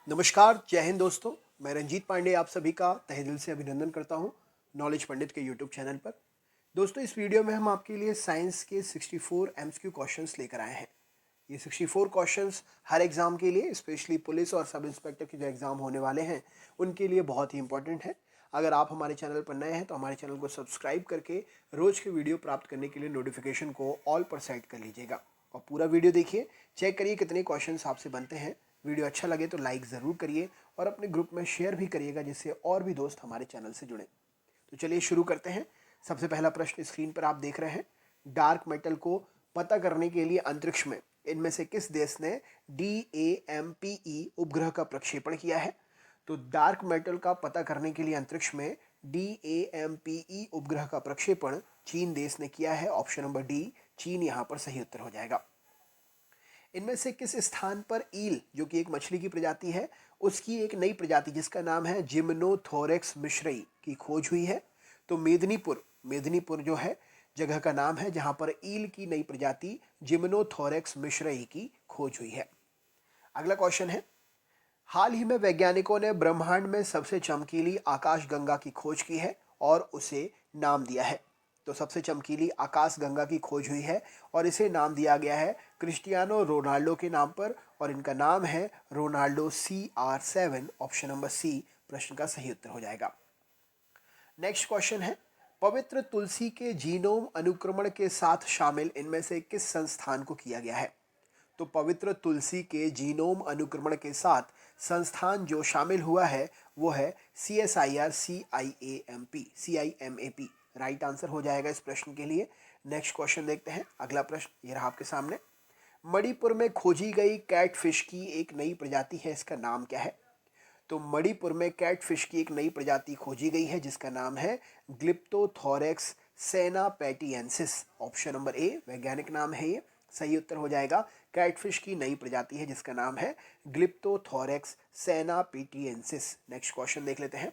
नमस्कार, जय हिंद दोस्तों। मैं रंजीत पांडे आप सभी का तहे दिल से अभिनंदन करता हूं नॉलेज पंडित के यूट्यूब चैनल पर। दोस्तों, इस वीडियो में हम आपके लिए साइंस के 64 एमसीक्यू क्वेश्चंस लेकर आए हैं। ये 64 क्वेश्चंस हर एग्जाम के लिए, स्पेशली पुलिस और सब इंस्पेक्टर के जो एग्जाम होने वाले हैं उनके लिए बहुत ही इंपॉर्टेंट है। अगर आप हमारे चैनल पर नए हैं तो हमारे चैनल को सब्सक्राइब करके रोज के वीडियो प्राप्त करने के लिए नोटिफिकेशन को ऑल पर सेट कर लीजिएगा और पूरा वीडियो देखिए, चेक करिए कितने क्वेश्चंस आपसे बनते हैं। वीडियो अच्छा लगे तो लाइक ज़रूर करिए और अपने ग्रुप में शेयर भी करिएगा, जिससे और भी दोस्त हमारे चैनल से जुड़ें। तो चलिए शुरू करते हैं। सबसे पहला प्रश्न स्क्रीन पर आप देख रहे हैं। डार्क मेटल को पता करने के लिए अंतरिक्ष में इनमें से किस देश ने DAMPE उपग्रह का प्रक्षेपण किया है? तो डार्क मेटल का पता करने के लिए अंतरिक्ष में DAMPE उपग्रह का प्रक्षेपण चीन देश ने किया है। ऑप्शन नंबर डी, चीन यहाँ पर सही उत्तर हो जाएगा। इनमें से किस स्थान पर ईल, जो कि एक मछली की प्रजाति है, उसकी एक नई प्रजाति जिसका नाम है जिम्नोथोरेक्स मिश्रई की खोज हुई है? तो मेदिनीपुर, मेदिनीपुर जो है जगह का नाम है जहां पर ईल की नई प्रजाति जिम्नोथोरेक्स मिश्रई की खोज हुई है। अगला क्वेश्चन है, हाल ही में वैज्ञानिकों ने ब्रह्मांड में सबसे चमकीली आकाशगंगा की खोज की है और उसे नाम दिया है। तो सबसे चमकीली आकाशगंगा की खोज हुई है और इसे नाम दिया गया है क्रिस्टियानो रोनाल्डो के नाम पर और इनका नाम है Ronaldo CR7। Option number C प्रश्न का सही उत्तर हो जाएगा। नेक्स्ट क्वेश्चन है, पवित्र तुलसी के जीनोम अनुक्रमण के साथ शामिल इनमें से किस संस्थान को किया गया है? तो पवित्र तुलसी के जीनोम अनुक्रमण के साथ संस्थान जो शामिल हुआ है वो है CSIR CIAMP। राइट आंसर हो जाएगा इस प्रश्न के लिए। नेक्स्ट क्वेश्चन देखते हैं। अगला प्रश्न ये रहा आपके सामने। मणिपुर में खोजी गई कैटफिश की एक नई प्रजाति है, इसका नाम क्या है? तो मणिपुर में कैटफिश की एक नई प्रजाति खोजी गई है जिसका नाम है ग्लिप्टोथोरेक्स सेनापेटियंसिस। ऑप्शन नंबर ए वैज्ञानिक नाम है, ये सही उत्तर हो जाएगा। कैटफिश की नई प्रजाति है जिसका नाम है ग्लिप्टोथोरेक्स सेनापेटियंसिस। नेक्स्ट क्वेश्चन देख लेते हैं।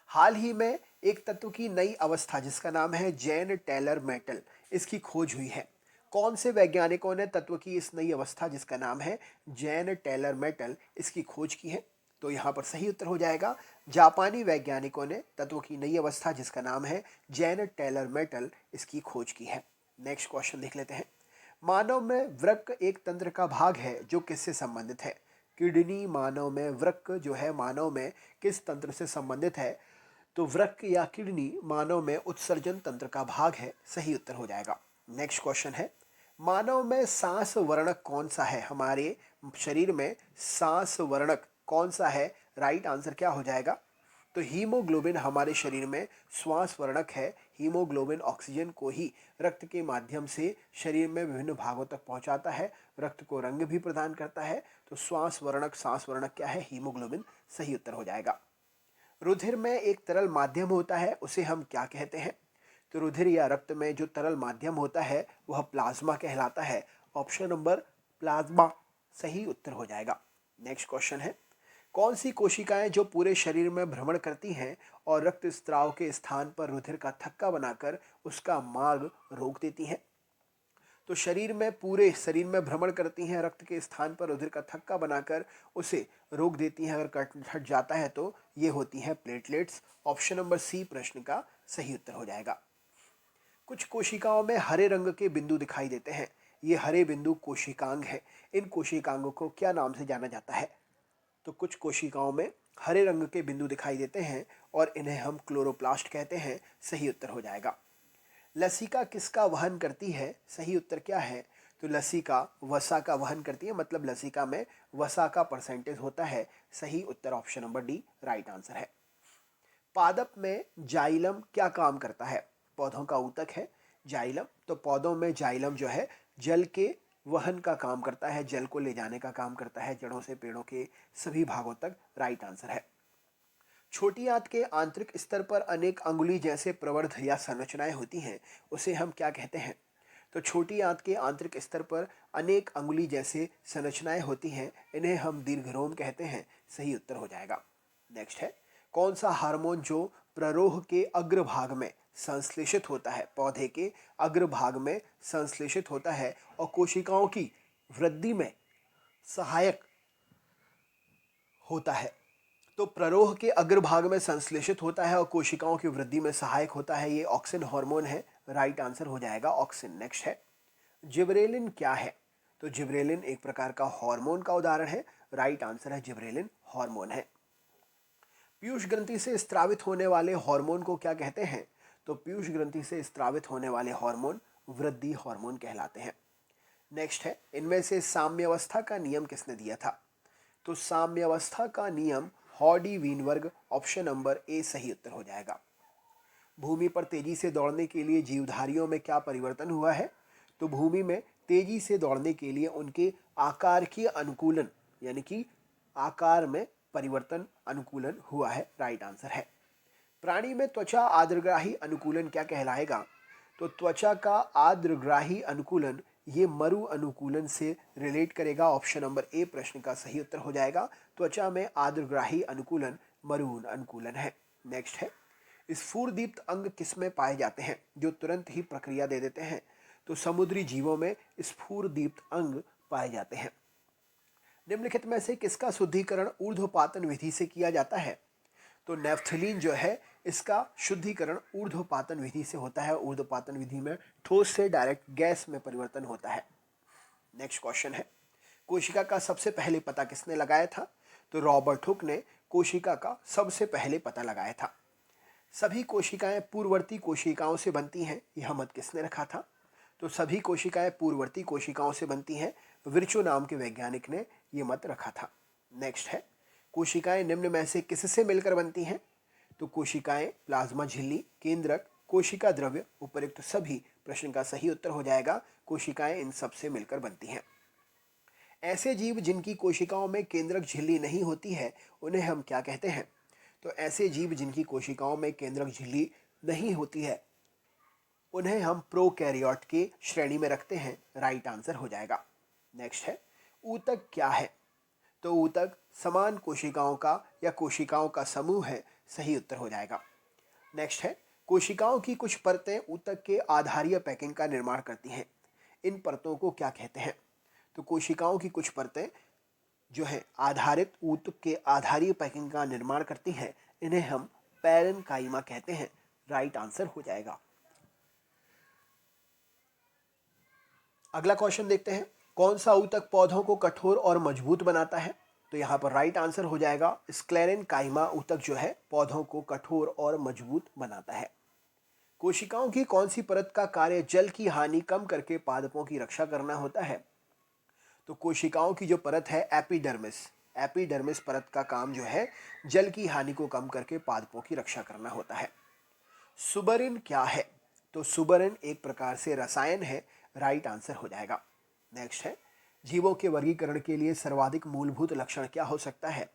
हाल ही में एक तत्व की नई अवस्था जिसका नाम है जैन टेलर मेटल, इसकी खोज हुई है। कौन से वैज्ञानिकों ने तत्व की इस नई अवस्था जिसका नाम है जैन टेलर मेटल, इसकी खोज की है? तो यहाँ पर सही उत्तर हो जाएगा जापानी वैज्ञानिकों ने तत्व की नई अवस्था जिसका नाम है जैन टेलर मेटल, इसकी खोज की है। नेक्स्ट क्वेश्चन देख लेते हैं। मानव में वृक्क एक तंत्र का भाग है जो किससे संबंधित है? किडनी मानव में वृक्क जो है मानव में किस तंत्र से संबंधित है? तो वृक्क या किडनी मानव में उत्सर्जन तंत्र का भाग है, सही उत्तर हो जाएगा। नेक्स्ट क्वेश्चन है, मानव में सांस वर्णक कौन सा है? हमारे शरीर में सांस वर्णक कौन सा है? राइट आंसर क्या हो जाएगा? तो हीमोग्लोबिन हमारे शरीर में श्वास वर्णक है। हीमोग्लोबिन ऑक्सीजन को ही रक्त के माध्यम से शरीर में विभिन्न भागों तक पहुंचाता है, रक्त को रंग भी प्रदान करता है। तो श्वास वर्णक सांस वर्णक क्या है? हीमोग्लोबिन, सही उत्तर हो जाएगा। रुधिर में एक तरल माध्यम होता है, उसे हम क्या कहते हैं? तो रुधिर या रक्त में जो तरल माध्यम होता है वह प्लाज्मा कहलाता है। ऑप्शन नंबर प्लाज्मा सही उत्तर हो जाएगा। नेक्स्ट क्वेश्चन है, कौन सी कोशिकाएं जो पूरे शरीर में भ्रमण करती हैं और रक्त स्त्राव के स्थान पर रुधिर का थक्का बनाकर उसका मार्ग रोक देती हैं? तो शरीर में पूरे शरीर में भ्रमण करती हैं, रक्त के स्थान पर रुधिर का थक्का बनाकर उसे रोक देती हैं। अगर कट हट जाता है तो ये होती हैं प्लेटलेट्स। ऑप्शन नंबर सी प्रश्न का सही उत्तर हो जाएगा। कुछ कोशिकाओं में हरे रंग के बिंदु दिखाई देते हैं, ये हरे बिंदु कोशिकांग है। इन कोशिकांगों को क्या नाम से जाना जाता है? तो कुछ कोशिकाओं में हरे रंग के बिंदु दिखाई देते हैं और इन्हें हम क्लोरोप्लास्ट कहते हैं, सही उत्तर हो जाएगा। लसिका किसका वहन करती है? सही उत्तर क्या है? तो लसिका वसा का वहन करती है, मतलब लसिका में वसा का परसेंटेज होता है। सही उत्तर option number D right answer है। पादप में जाइलम क्या काम करता है? पौधों का ऊतक है जाइलम, तो पौधों में जाइलम जो है जल के वहन का काम करता है, जल को ले जाने का काम करता है जड़ों से पेड़ों के सभी भागों तक। राइट आंसर है। छोटी आंत के आंतरिक स्तर पर अनेक अंगुली जैसे प्रवर्ध या संरचनाएं होती हैं, उसे हम क्या कहते हैं? तो छोटी आंत के आंतरिक स्तर पर अनेक अंगुली जैसे संरचनाएं होती हैं, इन्हें हम दीर्घरोम कहते हैं। सही उत्तर हो जाएगा। नेक्स्ट है, कौन सा हार्मोन जो प्ररोह के अग्रभाग में संश्लेषित होता है, पौधे के अग्रभाग में संश्लेषित होता है और कोशिकाओं की वृद्धि में सहायक होता है। तो प्ररोह के अग्रभाग में संश्लेषित होता है और कोशिकाओं की वृद्धि में सहायक होता है। ये ऑक्सिन हार्मोन है। राइट आंसर हो जाएगा ऑक्सिन। नेक्स्ट है जिबरेलिन क्या है? तो जिबरेलिन एक प्रकार का हार्मोन का उदाहरण है। राइट आंसर है जिबरेलिन हार्मोन है। पीयूष ग्रंथि से स्त्रावित होने वाले हार्मोन को क्या कहते हैं? तो पीयूष ग्रंथि से स्त्रावित होने वाले हार्मोन वृद्धि हार्मोन कहलाते हैं। नेक्स्ट है इनमें से साम्यावस्था का नियम किसने दिया था? तो साम्यावस्था का नियम हॉडी वीनवर्ग। ऑप्शन नंबर ए सही उत्तर हो जाएगा। भूमि पर तेजी से दौड़ने के लिए जीवधारियों में क्या परिवर्तन हुआ है? तो भूमि में तेजी से दौड़ने के लिए उनके आकार के अनुकूलन यानी कि आकार में परिवर्तन अनुकूलन हुआ है। राइट आंसर है। प्राणी में त्वचा आर्द्रग्राही अनुकूलन क्या कहलाएगा? तो त्वचा का आर्द्रग्राही अनुकूलन ये मरु अनुकूलन से रिलेट करेगा। ऑप्शन नंबर ए प्रश्न का सही उत्तर हो जाएगा। त्वचा में आर्द्रग्राही अनुकूलन मरु अनुकूलन है। नेक्स्ट है स्फुरदीप्त अंग किसमें पाए जाते हैं जो तुरंत ही प्रक्रिया दे देते हैं? तो समुद्री जीवों में स्फुरदीप्त अंग पाए जाते हैं। निम्नलिखित में से किसका शुद्धिकरण ऊर्ध्वपातन विधि से किया जाता है? तो नेफ्थलीन जो है इसका शुद्धिकरण ऊर्ध्वपातन विधि से होता है। ऊर्ध्वपातन विधि में ठोस से डायरेक्ट गैस में परिवर्तन होता है। नेक्स्ट क्वेश्चन है कोशिका का सबसे पहले पता किसने लगाया था? तो रॉबर्ट हुक ने कोशिका का सबसे पहले पता लगाया था। सभी कोशिकाएं पूर्ववर्ती कोशिकाओं से बनती हैं, यह मत किसने रखा था? तो सभी कोशिकाएं पूर्ववर्ती कोशिकाओं से बनती हैं। विर्चो नाम के वैज्ञानिक ने यह मत रखा था। नेक्स्ट है कोशिकाएं निम्न में से किससे मिलकर बनती हैं? तो कोशिकाएं प्लाज्मा झिल्ली, केंद्रक, कोशिका द्रव्य, उपयुक्त सभी। प्रश्न का सही उत्तर हो जाएगा कोशिकाएं इन सब से मिलकर बनती हैं। ऐसे जीव जिनकी कोशिकाओं में केंद्रक झिल्ली नहीं होती है उन्हें हम क्या कहते हैं? तो ऐसे जीव जिनकी कोशिकाओं में केंद्रक झिल्ली नहीं होती है उन्हें हम प्रोकैरियोट की श्रेणी में रखते हैं। राइट आंसर हो जाएगा। नेक्स्ट है ऊतक क्या है? तो ऊतक समान कोशिकाओं का या कोशिकाओं का समूह है। सही उत्तर हो जाएगा। नेक्स्ट है कोशिकाओं की कुछ परतें ऊतक के आधारीय पैकिंग का निर्माण करती हैं। इन परतों को क्या कहते हैं? तो कोशिकाओं की कुछ परतें जो है आधारित ऊतक के आधारीय पैकिंग का निर्माण करती हैं, इन्हें हम पैरेन्काइमा कहते हैं। राइट आंसर हो जाएगा। अगला क्वेश्चन देखते हैं कौन सा ऊतक पौधों को कठोर और मजबूत बनाता है? तो यहाँ पर राइट आंसर हो जाएगा स्क्लेरेन्काइमा ऊतक जो है पौधों को कठोर और मजबूत बनाता है। कोशिकाओं की कौन सी परत का कार्य जल की हानि कम करके पादपों की रक्षा करना होता है? तो कोशिकाओं की जो परत है एपिडर्मिस परत का काम जो है जल की हानि को कम करके पादपों की रक्षा करना होता है। सुबरिन क्या है? तो सुबरिन एक प्रकार से रसायन है। राइट आंसर हो जाएगा। नेक्स्ट है जीवों के वर्गीकरण के लिए सर्वाधिक मूलभूत लक्षण क्या हो सकता है?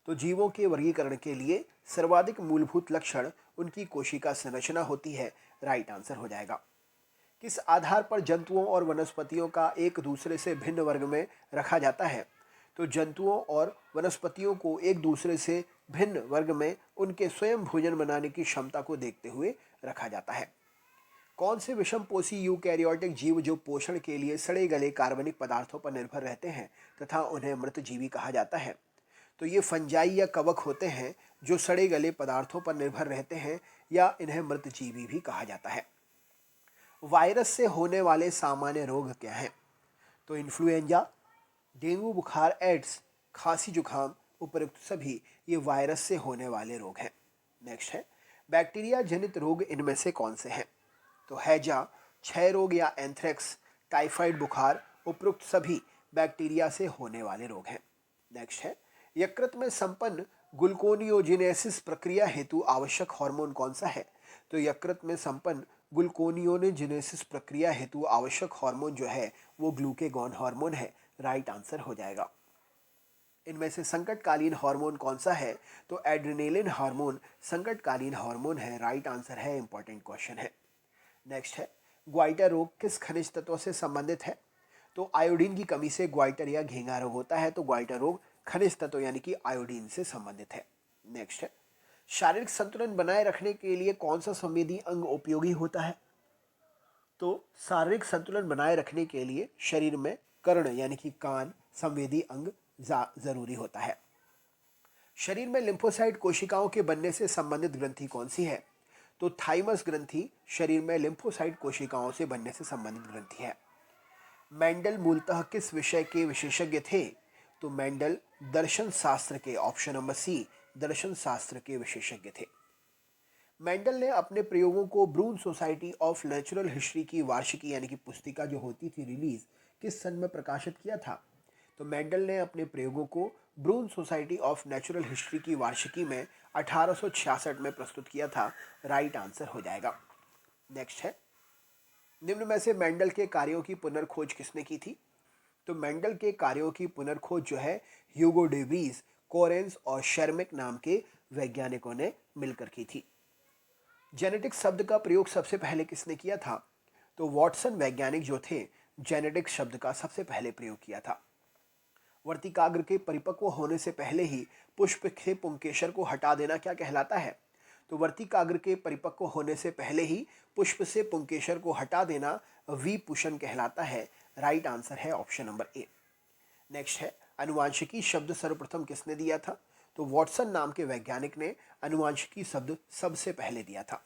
तो जीवों के वर्गीकरण के लिए सर्वाधिक मूलभूत लक्षण उनकी कोशिका संरचना होती है। राइट आंसर हो जाएगा। किस आधार पर जंतुओं और वनस्पतियों का एक दूसरे से भिन्न वर्ग में रखा जाता है? तो जंतुओं और वनस्पतियों को एक दूसरे से भिन्न वर्ग में उनके स्वयं भोजन बनाने की क्षमता को देखते हुए रखा जाता है। कौन से विषमपोषी यूकैरियोटिक जीव जो पोषण के लिए सड़े गले कार्बनिक पदार्थों पर निर्भर रहते हैं तथा उन्हें मृतजीवी कहा जाता है? तो ये फंजाई या कवक होते हैं जो सड़े गले पदार्थों पर निर्भर रहते हैं या इन्हें मृतजीवी भी कहा जाता है। वायरस से होने वाले सामान्य रोग क्या हैं? तो इन्फ्लुएंजा, डेंगू बुखार, एड्स, खांसी जुकाम, उपयुक्त सभी ये वायरस से होने वाले रोग हैं। नेक्स्ट है बैक्टीरिया जनित रोग इनमें से कौन से हैं? तो हैजा, क्षय रोग या एंथ्रेक्स, टाइफाइड बुखार, उपयुक्त सभी बैक्टीरिया से होने वाले रोग हैं। नेक्स्ट है यकृत में संपन्न ग्लूकोनियोजेनेसिस प्रक्रिया हेतु आवश्यक हार्मोन कौन सा है? तो यकृत में संपन्न ग्लूकोनियोजेनेसिस प्रक्रिया हेतु आवश्यक हार्मोन जो है वो ग्लूकेगॉन हार्मोन है। राइट आंसर हो जाएगा। इनमें से संकटकालीन हार्मोन कौन सा है? तो एड्रेनालिन हार्मोन संकटकालीन हार्मोन है। राइट आंसर है। इंपॉर्टेंट क्वेश्चन है। नेक्स्ट है ग्वाइटर रोग किस खनिज तत्व से संबंधित है? तो आयोडीन की कमी से ग्वाइटर या घेंगा रोग होता है। तो ग्वाइटर रोग खनिज तत्व यानी कि आयोडीन से संबंधित है। नेक्स्ट है शारीरिक संतुलन बनाए रखने के लिए कौन सा संवेदी अंग उपयोगी होता है? तो शारीरिक संतुलन बनाए रखने के लिए शरीर में कर्ण यानी कि कान संवेदी अंग जरूरी होता है। शरीर में लिम्फोसाइट कोशिकाओं के बनने से संबंधित ग्रंथि कौन सी है? तो थाइमस ग्रंथि शरीर में लिम्फोसाइट कोशिकाओं से बनने से संबंधित ग्रंथि है। मेंडल मूलतः किस विषय के विशेषज्ञ थे? तो मेंडल दर्शन शास्त्र के, ऑप्शन नंबर सी, दर्शन शास्त्र के विशेषज्ञ थे। मेंडल ने अपने प्रयोगों को ब्रून सोसाइटी ऑफ नेचुरल हिस्ट्री की वार्षिकी यानी कि पुस्तिका जो होती थी रिलीज, किस सन में प्रकाशित किया था? तो मेंडल ने अपने प्रयोगों को ब्रून सोसाइटी ऑफ नेचुरल हिस्ट्री की वार्षिकी में 1866 में प्रस्तुत किया था। राइट आंसर हो जाएगा। नेक्स्ट है, निम्न में से मेंडल के कार्यों की पुनर्खोज किसने की थी? तो मेंडल के कार्यों की पुनर्खोज जो है ह्यूगो डे व्रीज, कोरेंस और शर्मिक नाम के वैज्ञानिकों ने मिलकर की थी। जेनेटिक्स शब्द का प्रयोग सबसे पहले किसने किया था? तो वॉटसन वैज्ञानिक जो थे, जेनेटिक्स शब्द का सबसे पहले प्रयोग किया था। वर्तिकाग्र के परिपक्व होने से पहले ही पुष्प से पुंकेसर को हटा देना क्या कहलाता है? तो वर्तिकाग्र के परिपक्व होने से पहले ही पुष्प से पुंकेसर को हटा देना विपुषण कहलाता है। राइट आंसर है ऑप्शन नंबर ए। नेक्स्ट है, अनुवांशिकी शब्द सर्वप्रथम किसने दिया था? तो वॉटसन नाम के वैज्ञानिक ने अनुवांशिकी शब्द सबसे पहले दिया था।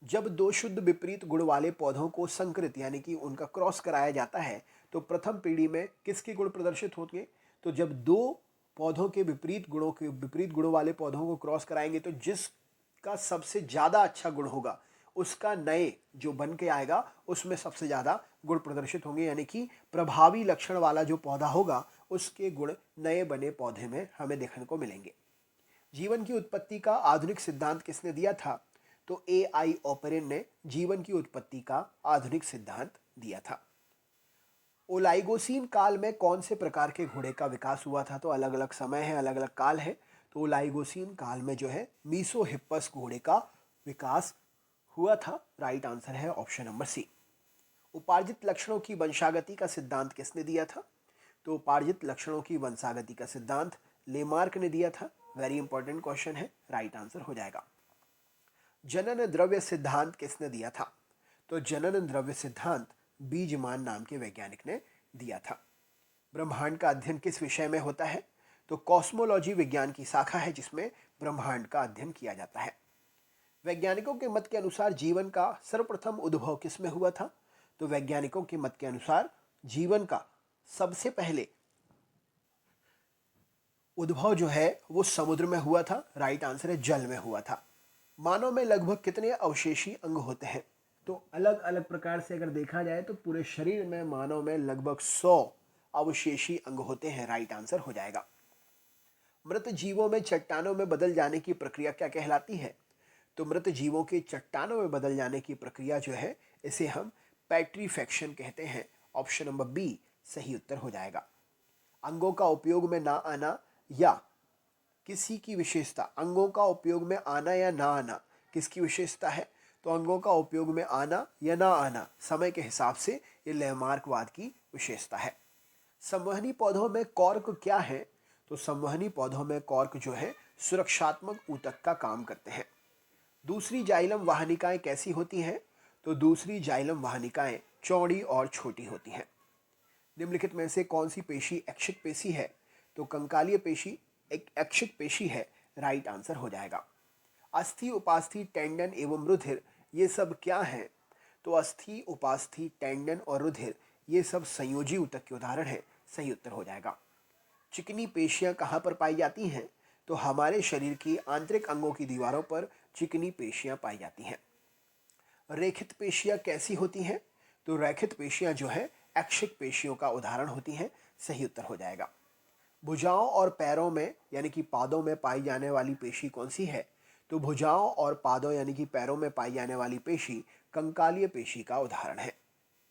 जब दो शुद्ध विपरीत गुण वाले पौधों को संकरित यानी कि उनका क्रॉस कराया जाता है तो प्रथम पीढ़ी में किसके गुण प्रदर्शित होंगे? तो जब दो पौधों के विपरीत गुणों वाले पौधों को क्रॉस कराएंगे तो जिसका सबसे ज़्यादा अच्छा गुण होगा उसका नए जो बन के आएगा उसमें सबसे ज़्यादा गुण प्रदर्शित होंगे, यानी कि प्रभावी लक्षण वाला जो पौधा होगा उसके गुण नए बने पौधे में हमें देखने को मिलेंगे। जीवन की उत्पत्ति का आधुनिक सिद्धांत किसने दिया था? तो AI ओपेरिन ने जीवन की उत्पत्ति का आधुनिक सिद्धांत दिया था। ओलाइगोसीन काल में कौन से प्रकार के घोड़े का विकास हुआ था? तो अलग अलग समय है, अलग अलग काल है। तो ओलाइगोसीन काल में जो है मीसोहिप्पस घोड़े का विकास हुआ था। राइट आंसर है ऑप्शन नंबर सी। उपार्जित लक्षणों की वंशागति का सिद्धांत किसने दिया था? तो उपार्जित लक्षणों की वंशागति का सिद्धांत लेमार्क ने दिया था। वेरी इंपॉर्टेंट क्वेश्चन है, राइट आंसर हो जाएगा। जनन द्रव्य सिद्धांत किसने दिया था? तो जनन द्रव्य सिद्धांत बीजमान नाम के वैज्ञानिक ने दिया था। ब्रह्मांड का अध्ययन किस विषय में होता है? तो कॉस्मोलॉजी विज्ञान की शाखा है जिसमें ब्रह्मांड का अध्ययन किया जाता है। वैज्ञानिकों के मत के अनुसार जीवन का सर्वप्रथम उद्भव किस में हुआ था? तो वैज्ञानिकों के मत के अनुसार जीवन का सबसे पहले उद्भव जो है वो समुद्र में हुआ था। राइट आंसर है जल में हुआ था। मानव में लगभग कितने अवशेषी अंग होते हैं? तो अलग अलग प्रकार से अगर देखा जाए तो पूरे शरीर में मानव में लगभग 100 अवशेषी अंग होते हैं। राइट आंसर हो जाएगा। मृत जीवों में चट्टानों में बदल जाने की प्रक्रिया क्या कहलाती है? तो मृत जीवों के चट्टानों में बदल जाने की प्रक्रिया जो है इसे हम पेट्रीफेक्शन कहते हैं। ऑप्शन नंबर बी सही उत्तर हो जाएगा। अंगों का उपयोग में ना आना या किसी की विशेषता, अंगों का उपयोग में आना या ना आना किसकी विशेषता है? तो अंगों का उपयोग में आना या ना आना समय के हिसाब से ये लेमार्कवाद की विशेषता है। संवहनी पौधों में कॉर्क क्या है? तो संवहनी पौधों में कॉर्क जो है सुरक्षात्मक ऊतक का काम करते हैं। दूसरी जाइलम वाहनिकाएं कैसी होती हैं? तो दूसरी जाइलम वाहनिकाएं चौड़ी और छोटी होती हैं। निम्नलिखित में से कौन सी पेशी ऐच्छिक पेशी है? तो कंकालीय पेशी एक ऐच्छिक पेशी है। राइट आंसर हो जाएगा। अस्थि, उपास्थि, टेंडन एवं रुधिर ये सब क्या हैं? तो अस्थि, उपास्थि, टेंडन और रुधिर ये सब संयोजी ऊतक के उदाहरण हैं। सही उत्तर हो जाएगा। चिकनी पेशियां कहाँ पर पाई जाती हैं? तो हमारे शरीर की आंतरिक अंगों की दीवारों पर चिकनी पेशियां पाई जाती हैं। रेखित पेशियां कैसी होती हैं? तो रेखित पेशियां जो है ऐच्छिक पेशियों का उदाहरण होती हैं। सही उत्तर हो जाएगा। भुजाओं और पैरों में यानी कि पादों में पाई जाने वाली पेशी कौन सी है? तो भुजाओं और पादों यानी कि पैरों में पाई जाने वाली पेशी कंकालीय पेशी का उदाहरण है।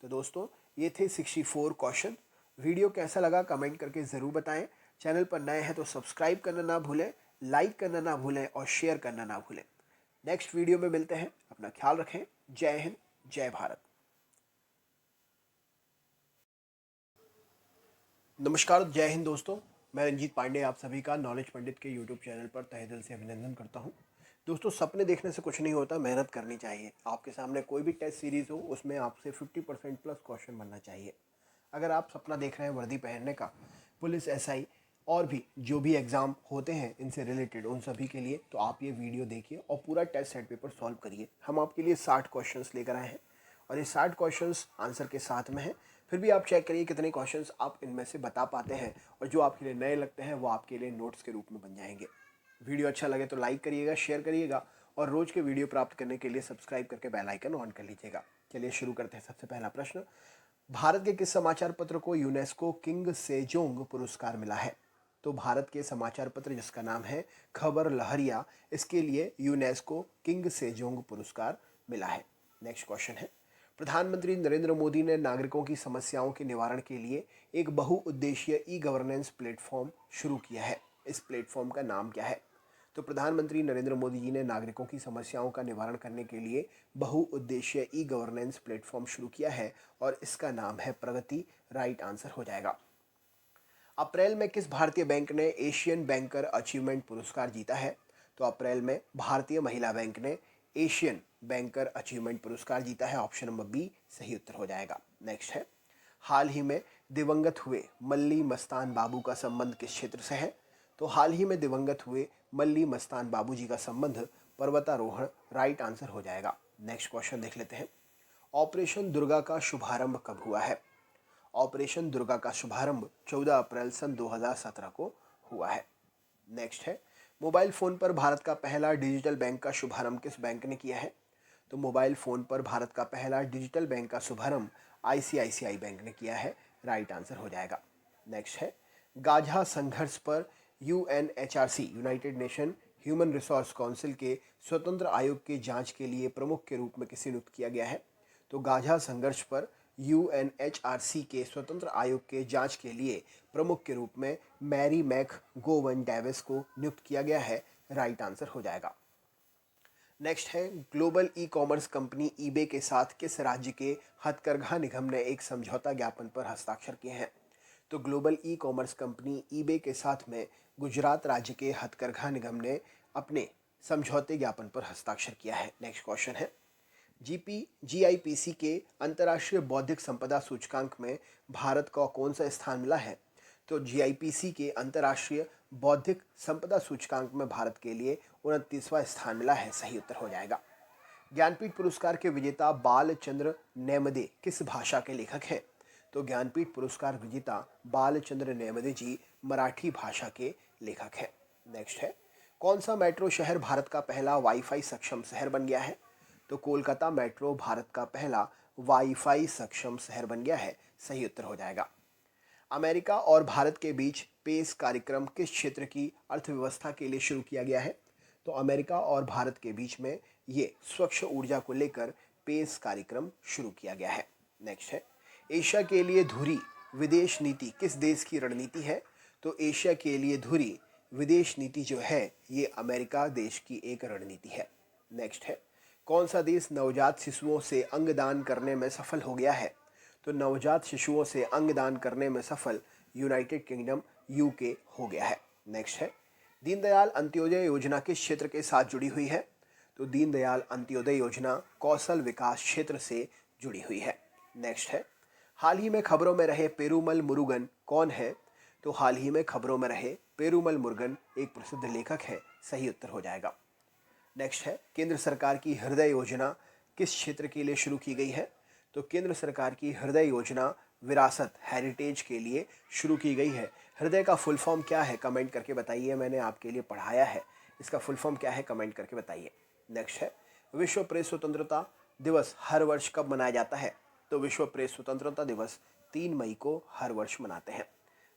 तो दोस्तों ये थे 64 क्वेश्चन। वीडियो कैसा लगा कमेंट करके ज़रूर बताएं। चैनल पर नए हैं तो सब्सक्राइब करना ना भूलें, लाइक करना ना भूलें और शेयर करना ना भूलें। नेक्स्ट वीडियो में मिलते हैं। अपना ख्याल रखें। जय हिंद, जय भारत। नमस्कार, जय हिंद दोस्तों। मैं रंजीत पांडे आप सभी का नॉलेज पंडित के यूट्यूब चैनल पर तहे दिल से अभिनंदन करता हूं। दोस्तों सपने देखने से कुछ नहीं होता, मेहनत करनी चाहिए। आपके सामने कोई भी टेस्ट सीरीज़ हो उसमें आपसे 50% प्लस क्वेश्चन बनना चाहिए। अगर आप सपना देख रहे हैं वर्दी पहनने का, पुलिस, SI और भी जो भी एग्ज़ाम होते हैं इनसे रिलेटेड उन सभी के लिए, तो आप ये वीडियो देखिए और पूरा टेस्ट सेट पेपर सॉल्व करिए। हम आपके लिए 60 क्वेश्चंस लेकर आए हैं और ये 60 क्वेश्चंस आंसर के साथ में हैं। फिर भी आप चेक करिए कितने क्वेश्चंस आप इनमें से बता पाते हैं, और जो आपके लिए नए लगते हैं वो आपके लिए नोट्स के रूप में बन जाएंगे। वीडियो अच्छा लगे तो लाइक करिएगा, शेयर करिएगा, और रोज़ के वीडियो प्राप्त करने के लिए सब्सक्राइब करके बेल आइकन ऑन कर लीजिएगा। चलिए शुरू करते हैं। सबसे पहला प्रश्न, भारत के किस समाचार पत्र को यूनेस्को किंग सेजोंग पुरस्कार मिला है? तो भारत के समाचार पत्र जिसका नाम है खबर लहरिया, इसके लिए यूनेस्को किंग सेजोंग पुरस्कार मिला है। नेक्स्ट क्वेश्चन है, प्रधानमंत्री नरेंद्र मोदी ने नागरिकों की समस्याओं के निवारण के लिए एक बहुउद्देशीय ई गवर्नेंस प्लेटफॉर्म शुरू किया है। इस प्लेटफॉर्म का नाम क्या है? तो प्रधानमंत्री नरेंद्र मोदी जी ने नागरिकों की समस्याओं का निवारण करने के लिए बहुउद्देशीय ई गवर्नेंस प्लेटफॉर्म शुरू किया है और इसका नाम है प्रगति। राइट आंसर हो जाएगा। अप्रैल में किस भारतीय बैंक ने एशियन बैंकर अचीवमेंट पुरस्कार जीता है? तो अप्रैल में भारतीय महिला बैंक ने एशियन बैंकर अचीवमेंट पुरस्कार जीता है। ऑप्शन नंबर बी सही उत्तर हो जाएगा। नेक्स्ट है, हाल ही में दिवंगत हुए मल्ली मस्तान बाबू का संबंध किस क्षेत्र से है? तो हाल ही में दिवंगत हुए मल्ली मस्तान बाबू जी का संबंध पर्वतारोहण। राइट आंसर हो जाएगा। नेक्स्ट क्वेश्चन देख लेते हैं, ऑपरेशन दुर्गा का शुभारंभ कब हुआ है? ऑपरेशन दुर्गा का शुभारंभ 14 अप्रैल सन 2017 को हुआ है। नेक्स्ट है, मोबाइल फ़ोन पर भारत का पहला डिजिटल बैंक का शुभारंभ किस बैंक ने किया है? तो मोबाइल फ़ोन पर भारत का पहला डिजिटल बैंक का शुभारंभ आईसीआईसीआई बैंक ने किया है। राइट आंसर हो जाएगा। नेक्स्ट है, गाझा संघर्ष पर UNHRC United nation human resource council के स्वतंत्र आयोग के जांच के लिए प्रमुख के रूप में किसे नियुक्त किया गया है? तो गाझा संघर्ष पर यूएनएचआरसी के स्वतंत्र आयोग के जांच के लिए प्रमुख के रूप में मैरी मैक गोवन डेविस को नियुक्त किया गया है। राइट आंसर हो जाएगा। नेक्स्ट है, global e commerce company eBay के साथ किस राज्य के हथकरघा निगम ने एक समझौता ज्ञापन पर हस्ताक्षर किए हैं? तो global e commerce company eBay के साथ में गुजरात राज्य के हथकरघा निगम ने अपने समझौते ज्ञापन पर हस्ताक्षर किया है। नेक्स्ट क्वेश्चन है, जीआईपीसी के अंतर्राष्ट्रीय बौद्धिक संपदा सूचकांक में भारत को कौन सा स्थान मिला है? तो जीआईपीसी के अंतर्राष्ट्रीय बौद्धिक संपदा सूचकांक में भारत के लिए 29वां स्थान मिला है। सही उत्तर हो जाएगा। ज्ञानपीठ पुरस्कार के विजेता बालचंद्र नेमदे किस भाषा के लेखक हैं? तो ज्ञानपीठ पुरस्कार विजेता बालचंद्र नेमदे जी मराठी भाषा के लेखक हैं। नेक्स्ट है, कौन सा मेट्रो शहर भारत का पहला वाईफाई सक्षम शहर बन गया है? तो कोलकाता मेट्रो भारत का पहला वाईफाई सक्षम शहर बन गया है। सही उत्तर हो जाएगा। अमेरिका और भारत के बीच पेस कार्यक्रम किस क्षेत्र की अर्थव्यवस्था के लिए शुरू किया गया है? तो अमेरिका और भारत के बीच में ये स्वच्छ ऊर्जा को लेकर पेस कार्यक्रम शुरू किया गया है। नेक्स्ट है, एशिया के लिए धुरी विदेश नीति किस देश की रणनीति है? तो एशिया के लिए धुरी विदेश नीति जो है ये अमेरिका देश की एक रणनीति है। नेक्स्ट है, कौन सा देश नवजात शिशुओं से अंगदान करने में सफल हो गया है? तो नवजात शिशुओं से अंगदान करने में सफल यूनाइटेड किंगडम यूके हो गया है। नेक्स्ट है, दीनदयाल अंत्योदय योजना किस क्षेत्र के साथ जुड़ी हुई है? तो दीनदयाल अंत्योदय योजना कौशल विकास क्षेत्र से जुड़ी हुई है। नेक्स्ट है, हाल ही में खबरों में रहे पेरूमल मुरुगन कौन है? तो हाल ही में खबरों में रहे पेरूमल मुरुगन एक प्रसिद्ध लेखक है। सही उत्तर हो जाएगा। नेक्स्ट है, केंद्र सरकार की हृदय योजना किस क्षेत्र के लिए शुरू की गई है? तो केंद्र सरकार की हृदय योजना विरासत हेरिटेज के लिए शुरू की गई है। हृदय का फुल फॉर्म क्या है कमेंट करके बताइए, मैंने आपके लिए पढ़ाया है। इसका फुल फॉर्म क्या है कमेंट करके बताइए। नेक्स्ट है, विश्व प्रेस स्वतंत्रता दिवस हर वर्ष कब मनाया जाता है? तो विश्व प्रेस स्वतंत्रता दिवस 3 मई को हर वर्ष मनाते हैं।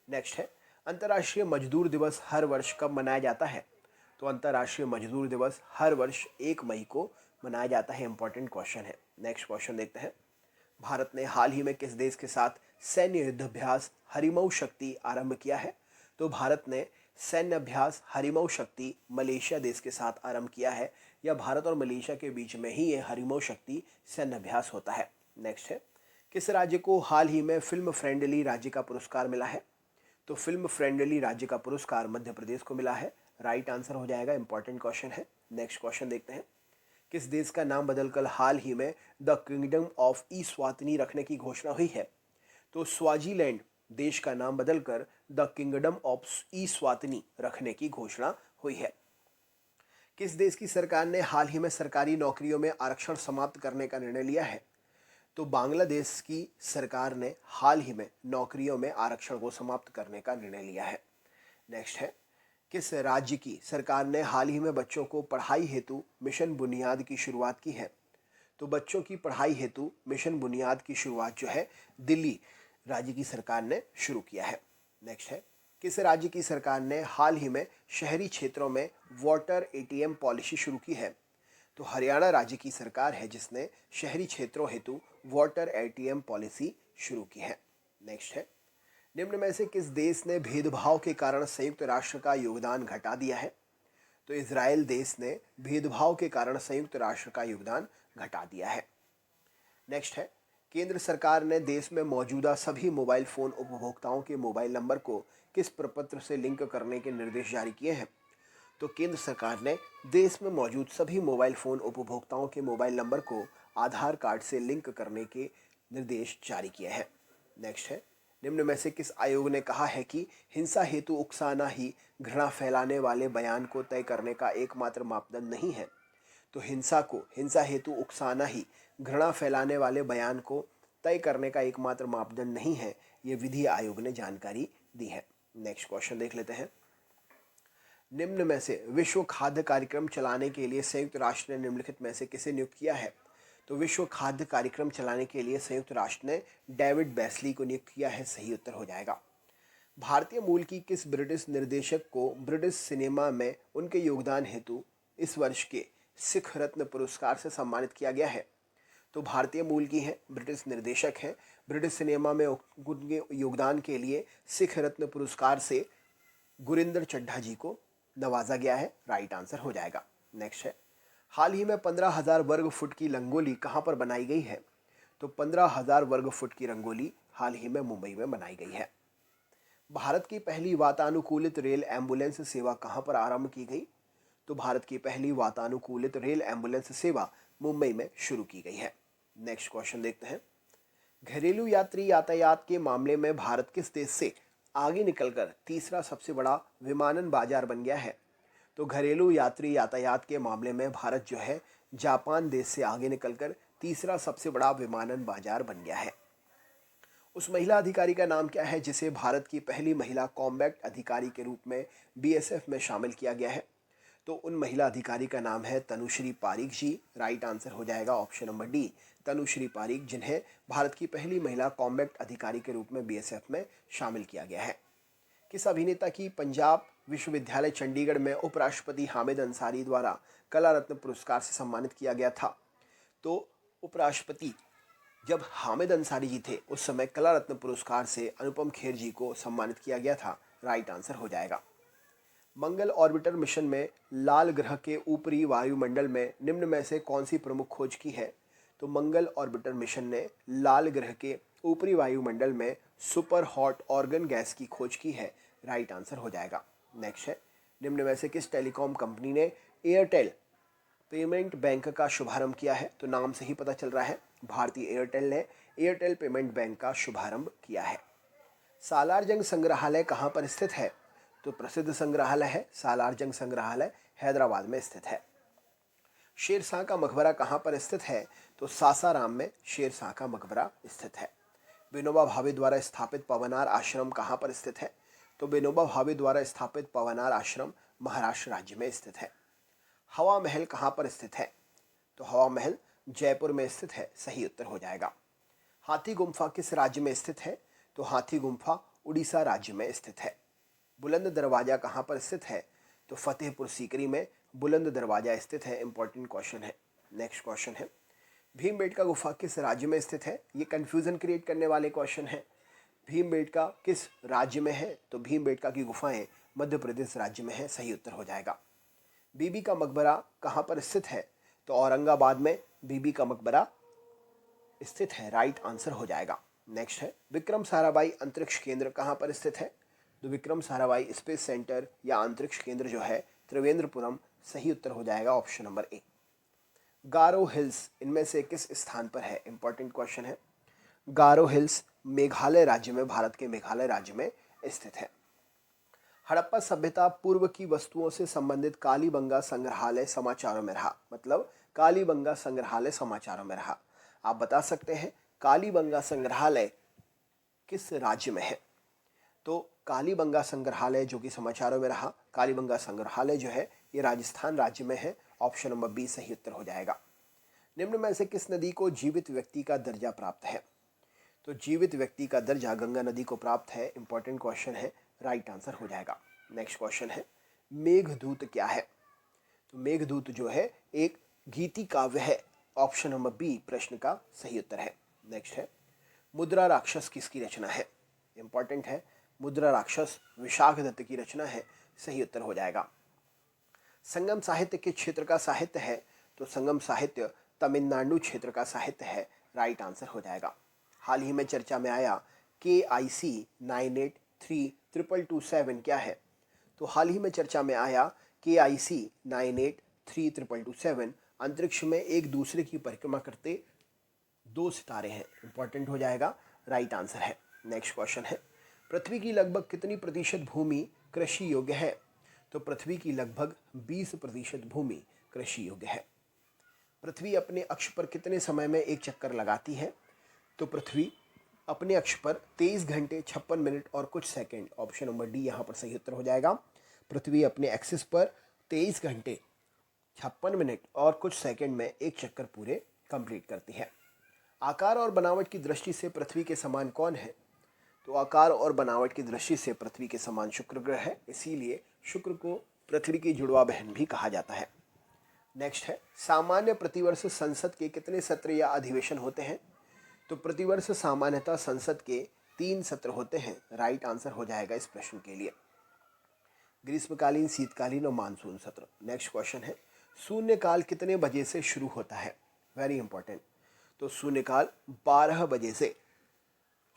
नेक्स्ट है, अंतर्राष्ट्रीय मजदूर दिवस हर वर्ष कब मनाया जाता है? तो अंतर्राष्ट्रीय मजदूर दिवस हर वर्ष 1 मई को मनाया जाता है। इंपॉर्टेंट क्वेश्चन है। नेक्स्ट क्वेश्चन देखते हैं, भारत ने हाल ही में किस देश के साथ सैन्य युद्धाभ्यास हरिमऊ शक्ति आरंभ किया है? तो भारत ने सैन्य अभ्यास हरिमऊ शक्ति मलेशिया देश के साथ आरंभ किया है। या भारत और मलेशिया के बीच में ही ये हरिमऊ शक्ति सैन्य अभ्यास होता है। नेक्स्ट है, किस राज्य को हाल ही में फिल्म फ्रेंडली राज्य का पुरस्कार मिला है? तो फिल्म फ्रेंडली राज्य का पुरस्कार मध्य प्रदेश को मिला है। राइट आंसर हो जाएगा। इंपॉर्टेंट क्वेश्चन है। नेक्स्ट क्वेश्चन देखते हैं, किस देश का नाम बदलकर हाल ही में द किंगडम ऑफ ईस्वातिनी रखने की घोषणा हुई है? तो स्वाजीलैंड देश का नाम बदलकर द किंगडम ऑफ ईस्वातिनी रखने की घोषणा हुई है। किस देश की सरकार ने हाल ही में सरकारी नौकरियों में आरक्षण समाप्त करने का निर्णय लिया है? तो बांग्लादेश की सरकार ने हाल ही में नौकरियों में आरक्षण को समाप्त करने का निर्णय लिया है। नेक्स्ट है, किस राज्य की सरकार ने हाल ही में बच्चों को पढ़ाई हेतु मिशन बुनियाद की शुरुआत की है? तो बच्चों की पढ़ाई हेतु मिशन बुनियाद की शुरुआत जो है दिल्ली राज्य की सरकार ने शुरू किया है। नेक्स्ट है, किस राज्य की सरकार ने हाल ही में शहरी क्षेत्रों में वाटर एटीएम पॉलिसी शुरू की है? तो हरियाणा राज्य की सरकार है जिसने शहरी क्षेत्रों हेतु वाटर एटीएम पॉलिसी शुरू की है। नेक्स्ट है, निम्न में से किस देश ने भेदभाव के कारण संयुक्त राष्ट्र का योगदान घटा दिया है? तो इजराइल देश ने भेदभाव के कारण संयुक्त राष्ट्र का योगदान घटा दिया है। नेक्स्ट है, केंद्र सरकार ने देश में मौजूदा सभी मोबाइल फोन उपभोक्ताओं के मोबाइल नंबर को किस प्रपत्र से लिंक करने के निर्देश जारी किए हैं? तो केंद्र सरकार ने देश में मौजूद सभी मोबाइल फोन उपभोक्ताओं के मोबाइल नंबर को आधार कार्ड से लिंक करने के निर्देश जारी किए हैं। नेक्स्ट है, निम्न में से किस आयोग ने कहा है कि हिंसा हेतु उकसाना ही घृणा फैलाने वाले बयान को तय करने का एकमात्र मापदंड नहीं है? तो हिंसा हेतु उकसाना ही घृणा फैलाने वाले बयान को तय करने का एकमात्र मापदंड नहीं है, ये विधि आयोग ने जानकारी दी है। नेक्स्ट क्वेश्चन देख लेते हैं। निम्न में से विश्व खाद्य कार्यक्रम चलाने के लिए संयुक्त राष्ट्र ने निम्नलिखित में से किसे नियुक्त किया है? तो विश्व खाद्य कार्यक्रम चलाने के लिए संयुक्त राष्ट्र ने डेविड बेस्ली को नियुक्त किया है। सही उत्तर हो जाएगा। भारतीय मूल की किस ब्रिटिश निर्देशक को ब्रिटिश सिनेमा में उनके योगदान हेतु इस वर्ष के सिख रत्न पुरस्कार से सम्मानित किया गया है? तो भारतीय मूल की है, ब्रिटिश निर्देशक हैं, ब्रिटिश सिनेमा में उनके योगदान के लिए सिख रत्न पुरस्कार से गुरिंदर चड्ढा जी को नवाजा गया है। राइट आंसर हो जाएगा। नेक्स्ट है, हाल ही में 15,000 वर्ग फुट की रंगोली कहाँ पर बनाई गई है? तो 15,000 वर्ग फुट की रंगोली हाल ही में मुंबई में बनाई गई है। भारत की पहली वातानुकूलित रेल एम्बुलेंस सेवा कहाँ पर आरंभ की गई? तो भारत की पहली वातानुकूलित रेल एम्बुलेंस सेवा मुंबई में शुरू की गई है। नेक्स्ट क्वेश्चन देखते हैं। घरेलू यात्री यातायात के मामले में भारत किस देश से आगे निकलकर तीसरा सबसे बड़ा विमानन बाजार बन गया है? तो घरेलू यात्री यातायात के मामले में भारत जो है जापान देश से आगे निकलकर तीसरा सबसे बड़ा विमानन बाजार बन गया है। उस महिला अधिकारी का नाम क्या है जिसे भारत की पहली महिला कॉम्बैट अधिकारी के रूप में बीएसएफ में शामिल किया गया है? तो उन महिला अधिकारी का नाम है तनुश्री पारीक जी। राइट आंसर हो जाएगा option number D, Tanushree Pareek, जिन्हें भारत की पहली महिला कॉम्बैट अधिकारी के रूप में बीएसएफ में शामिल किया गया है। किस अभिनेता की पंजाब विश्वविद्यालय चंडीगढ़ में उपराष्ट्रपति हामिद अंसारी द्वारा कला रत्न पुरस्कार से सम्मानित किया गया था? तो उपराष्ट्रपति जब हामिद अंसारी जी थे उस समय कला रत्न पुरस्कार से अनुपम खेर जी को सम्मानित किया गया था। राइट आंसर हो जाएगा। मंगल ऑर्बिटर मिशन में लाल ग्रह के ऊपरी वायुमंडल में निम्न में से कौन सी प्रमुख खोज की है? तो मंगल ऑर्बिटर मिशन ने लाल ग्रह के ऊपरी वायुमंडल में सुपर हॉट ऑर्गन गैस की खोज की है। राइट आंसर हो जाएगा। नेक्स्ट है, निम्न में से किस टेलीकॉम कंपनी ने एयरटेल पेमेंट बैंक का शुभारंभ किया है? तो नाम से ही पता चल रहा है, भारतीय एयरटेल ने एयरटेल पेमेंट बैंक का शुभारंभ किया है। सालार जंग संग्रहालय कहाँ पर स्थित है? तो प्रसिद्ध संग्रहालय है सालार जंग संग्रहालय, हैदराबाद में स्थित है। शेरशाह का मकबरा कहाँ पर स्थित है? तो सासाराम में शेरशाह का मकबरा स्थित है। विनोबा भावे द्वारा स्थापित पवनार आश्रम कहाँ पर स्थित है? तो विनोबा भावे द्वारा स्थापित पवनार आश्रम महाराष्ट्र राज्य में स्थित है। हवा महल कहाँ पर स्थित है? तो हवा महल जयपुर में स्थित है। सही उत्तर हो जाएगा। हाथी गुम्फा किस राज्य में स्थित है? तो हाथी गुम्फा उड़ीसा राज्य में स्थित है। बुलंद दरवाजा कहाँ पर स्थित है? तो फतेहपुर सीकरी में बुलंद दरवाजा स्थित है। इंपॉर्टेंट क्वेश्चन है। नेक्स्ट क्वेश्चन है, भीमबेटका गुफा किस राज्य में स्थित है? ये कंफ्यूजन क्रिएट करने वाले क्वेश्चन है। भीमबेटका किस राज्य में है? तो भीमबेटका की गुफाएं मध्य प्रदेश राज्य में है। सही उत्तर हो जाएगा। बीबी का मकबरा कहाँ पर स्थित है? तो औरंगाबाद में बीबी का मकबरा स्थित है। राइट आंसर हो जाएगा। नेक्स्ट है, विक्रम साराभाई अंतरिक्ष केंद्र कहाँ पर स्थित है? तो विक्रम साराभाई स्पेस सेंटर या अंतरिक्ष केंद्र जो है त्रिवेंद्रपुरम। सही उत्तर हो जाएगा option number A. Garo hills इनमें से किस स्थान पर है? इंपॉर्टेंट क्वेश्चन है। गारो हिल्स मेघालय राज्य में, भारत के मेघालय राज्य में स्थित है। हड़प्पा सभ्यता पूर्व की वस्तुओं से संबंधित कालीबंगा संग्रहालय समाचारों में रहा। मतलब कालीबंगा संग्रहालय समाचारों में रहा। आप बता सकते हैं कालीबंगा संग्रहालय किस राज्य में है? तो कालीबंगा संग्रहालय जो कि समाचारों में रहा, कालीबंगा संग्रहालय जो है ये राजस्थान राज्य में है। ऑप्शन नंबर बी सही उत्तर हो जाएगा। निम्न में से किस नदी को जीवित व्यक्ति का दर्जा प्राप्त है? तो जीवित व्यक्ति का दर्जा गंगा नदी को प्राप्त है। इंपॉर्टेंट क्वेश्चन है, राइट आंसर हो जाएगा। नेक्स्ट क्वेश्चन है, मेघदूत क्या है? तो मेघदूत जो है एक गीति काव्य है। ऑप्शन नंबर बी प्रश्न का सही उत्तर है। नेक्स्ट है, मुद्रा राक्षस किसकी रचना है? इंपॉर्टेंट है, मुद्रा राक्षस विशाखदत्त की रचना है। सही उत्तर हो जाएगा। संगम साहित्य के क्षेत्र का साहित्य है? तो संगम साहित्य तमिलनाडु क्षेत्र का साहित्य है। राइट आंसर हो जाएगा। हाल ही में चर्चा में आया KIC 983227 क्या है? तो हाल ही में चर्चा में आया KIC 983227 अंतरिक्ष में एक दूसरे की परिक्रमा करते दो सितारे हैं। इंपॉर्टेंट हो जाएगा, राइट आंसर है। नेक्स्ट क्वेश्चन है, पृथ्वी की लगभग कितनी प्रतिशत भूमि कृषि योग्य है? तो पृथ्वी की लगभग 20% भूमि कृषि योग्य है। पृथ्वी अपने अक्ष पर कितने समय में एक चक्कर लगाती है? तो पृथ्वी अपने अक्ष पर 23 घंटे 56 मिनट और कुछ सेकंड। ऑप्शन नंबर डी यहाँ पर सही उत्तर हो जाएगा। पृथ्वी अपने एक्सिस पर 23 घंटे 56 मिनट और कुछ सेकंड में एक चक्कर पूरे कंप्लीट करती है। आकार और बनावट की दृष्टि से पृथ्वी के समान कौन है? तो आकार और बनावट की दृष्टि से पृथ्वी के समान शुक्र ग्रह है, इसीलिए शुक्र को पृथ्वी की जुड़वा बहन भी कहा जाता है। नेक्स्ट है, सामान्य प्रतिवर्ष संसद के कितने सत्र या अधिवेशन होते हैं? तो प्रतिवर्ष सामान्यतः संसद के 3 सत्र होते हैं। राइट आंसर हो जाएगा इस प्रश्न के लिए। ग्रीष्मकालीन, शीतकालीन और मानसून सत्र। नेक्स्ट क्वेश्चन है, शून्यकाल कितने बजे से शुरू होता है? Very important. तो शून्यकाल 12 बजे से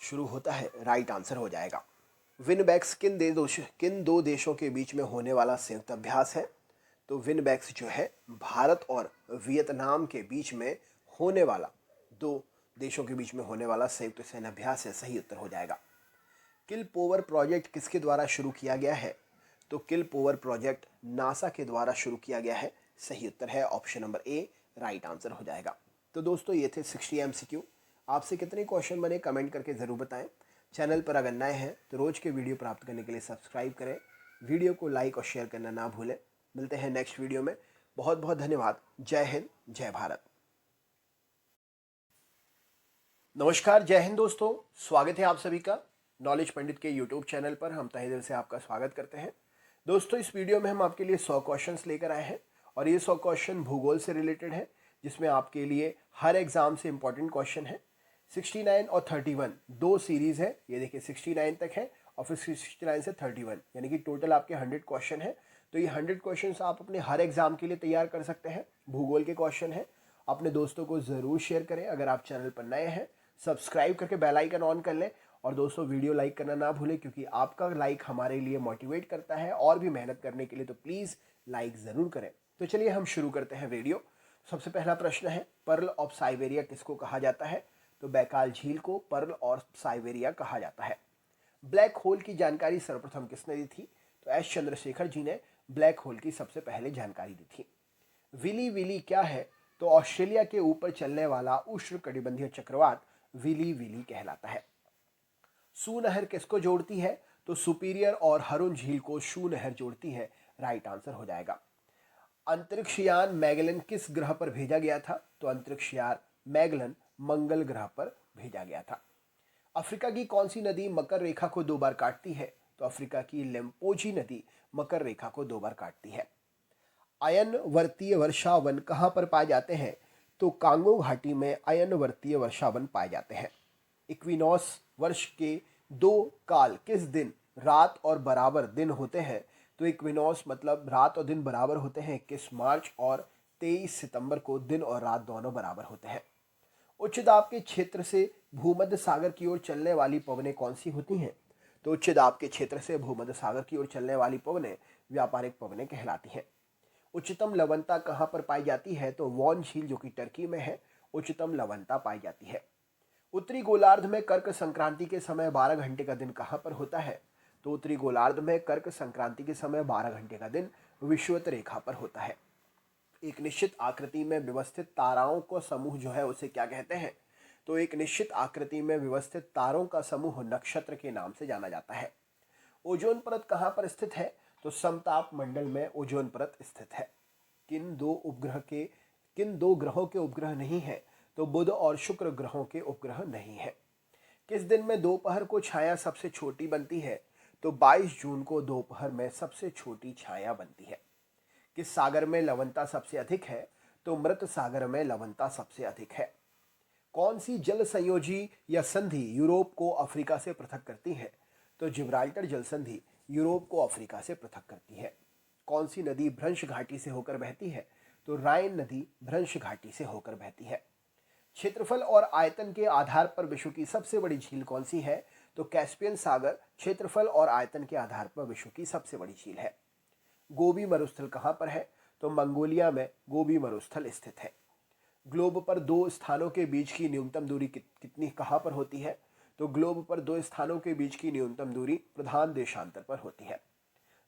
शुरू होता है। राइट आंसर हो जाएगा। विनबैक्स किन दो देशों के बीच में होने वाला संयुक्त अभ्यास है? तो विनबैक्स जो है भारत और वियतनाम के बीच में होने वाला, दो देशों के बीच में होने वाला संयुक्त सैन्य अभ्यास है। सही उत्तर हो जाएगा। किल पोवर प्रोजेक्ट किसके द्वारा शुरू किया गया है? तो किल पोवर प्रोजेक्ट नासा के द्वारा शुरू किया गया है। सही उत्तर है option number A, right answer हो जाएगा। तो दोस्तों ये थे 60 MCQ। आपसे कितने क्वेश्चन बने कमेंट करके ज़रूर बताएं। चैनल पर अगर नए हैं तो रोज़ के वीडियो प्राप्त करने के लिए सब्सक्राइब करें। वीडियो को लाइक और शेयर करना ना भूलें। मिलते हैं नेक्स्ट वीडियो में। बहुत बहुत धन्यवाद। जय हिंद, जय भारत। नमस्कार, जय हिंद दोस्तों। स्वागत है आप सभी का नॉलेज पंडित के यूट्यूब चैनल पर। हम तहे दिल से आपका स्वागत करते हैं। दोस्तों इस वीडियो में हम आपके लिए 100 क्वेश्चंस लेकर आए हैं और ये 100 क्वेश्चन भूगोल से रिलेटेड है, जिसमें आपके लिए हर एग्जाम से इंपॉर्टेंट क्वेश्चन है। 69 और 31 दो सीरीज है। ये देखिए 69 तक है और फिर 69 से 31, यानी कि टोटल आपके 100 क्वेश्चन है। तो ये 100 क्वेश्चन आप अपने हर एग्जाम के लिए तैयार कर सकते हैं। भूगोल के क्वेश्चन है। अपने दोस्तों को ज़रूर शेयर करें। अगर आप चैनल पर नए हैं सब्सक्राइब करके बेल आइकन ऑन कर लें। और दोस्तों वीडियो लाइक करना ना भूलें, क्योंकि आपका लाइक हमारे लिए मोटिवेट करता है और भी मेहनत करने के लिए। तो प्लीज़ लाइक ज़रूर करें। तो चलिए हम शुरू करते हैं वीडियो। सबसे पहला प्रश्न है, पर्ल ऑफ साइबेरिया किसको कहा जाता है? तो बैकाल झील को पर्ल ऑफ साइबेरिया कहा जाता है। ब्लैक होल की जानकारी सर्वप्रथम किसने दी थी? तो एस चंद्रशेखर जी ने ब्लैक होल की सबसे पहले जानकारी दी थी। विली विली क्या है? तो ऑस्ट्रेलिया के ऊपर चलने वाला उष्णकटिबंधीय चक्रवात विली विली कहलाता है। सू नहर किसको जोड़ती है? तो सुपीरियर और हरुन झील को सू नहर जोड़ती है। राइट आंसर हो जाएगा। अंतरिक्षयान मैगलन किस ग्रह पर भेजा गया था? तो अंतरिक्षयान मैगलन मंगल ग्रह पर भेजा गया था। अफ्रीका की कौन सी नदी मकर रेखा को 2 बार काटती है? तो अफ्रीका की लेम्पोजी नदी मकर रेखा को 2 बार काटती है। अयनवर्तीय वर्षावन कहाँ पर पाए जाते हैं? तो कांगो घाटी में अयनवर्तीय वर्षावन पाए जाते हैं। इक्विनॉस वर्ष के 2 काल किस दिन रात और बराबर दिन होते हैं? तो इक्विनॉस मतलब रात और दिन बराबर होते हैं 21 मार्च और 23 सितंबर को दिन और रात दोनों बराबर होते हैं। उच्च दाब के क्षेत्र से भूमध्य सागर की ओर चलने वाली पवनें कौन सी होती हैं? तो उच्च दाब के क्षेत्र से भूमध्य सागर की ओर चलने वाली पवनें व्यापारिक पवनें कहलाती हैं। उच्चतम लवणता कहाँ पर पाई जाती है? तो वॉन झील जो कि टर्की में है, उच्चतम लवणता पाई जाती है। उत्तरी गोलार्ध में कर्क संक्रांति के समय 12 घंटे का दिन कहाँ पर होता है? तो उत्तरी गोलार्ध में कर्क संक्रांति के समय 12 घंटे का दिन विषुवत रेखा पर होता है। एक निश्चित आकृति में व्यवस्थित ताराओं का समूह जो है उसे क्या कहते हैं? तो एक निश्चित आकृति में व्यवस्थित तारों का समूह नक्षत्र के नाम से जाना जाता है। ओजोन परत कहाँ पर स्थित है? तो समताप मंडल में ओजोन परत स्थित है। किन दो ग्रहों के उपग्रह नहीं है? तो बुध और शुक्र ग्रहों के उपग्रह नहीं है। किस दिन में दोपहर को छाया सबसे छोटी बनती है? तो 22 जून को दोपहर में सबसे छोटी छाया बनती है। किस सागर में लवणता सबसे अधिक है? तो मृत सागर में लवणता सबसे अधिक है। कौन सी जल संयोजी या संधि यूरोप को अफ्रीका से पृथक करती है? तो जिब्राल्टर जल संधि यूरोप को अफ्रीका से पृथक करती है। कौन सी नदी भ्रंश घाटी से होकर बहती है? तो राइन नदी भ्रंश घाटी से होकर बहती है। क्षेत्रफल और आयतन के आधार पर विश्व की सबसे बड़ी झील कौन सी है? तो कैस्पियन सागर क्षेत्रफल और आयतन के आधार पर विश्व की सबसे बड़ी झील है। गोबी मरुस्थल कहाँ पर है? तो मंगोलिया में गोबी मरुस्थल स्थित है। ग्लोब पर दो स्थानों के बीच की न्यूनतम दूरी कितनी कहाँ पर होती है? तो ग्लोब पर दो स्थानों के बीच की न्यूनतम दूरी प्रधान देशांतर पर होती है।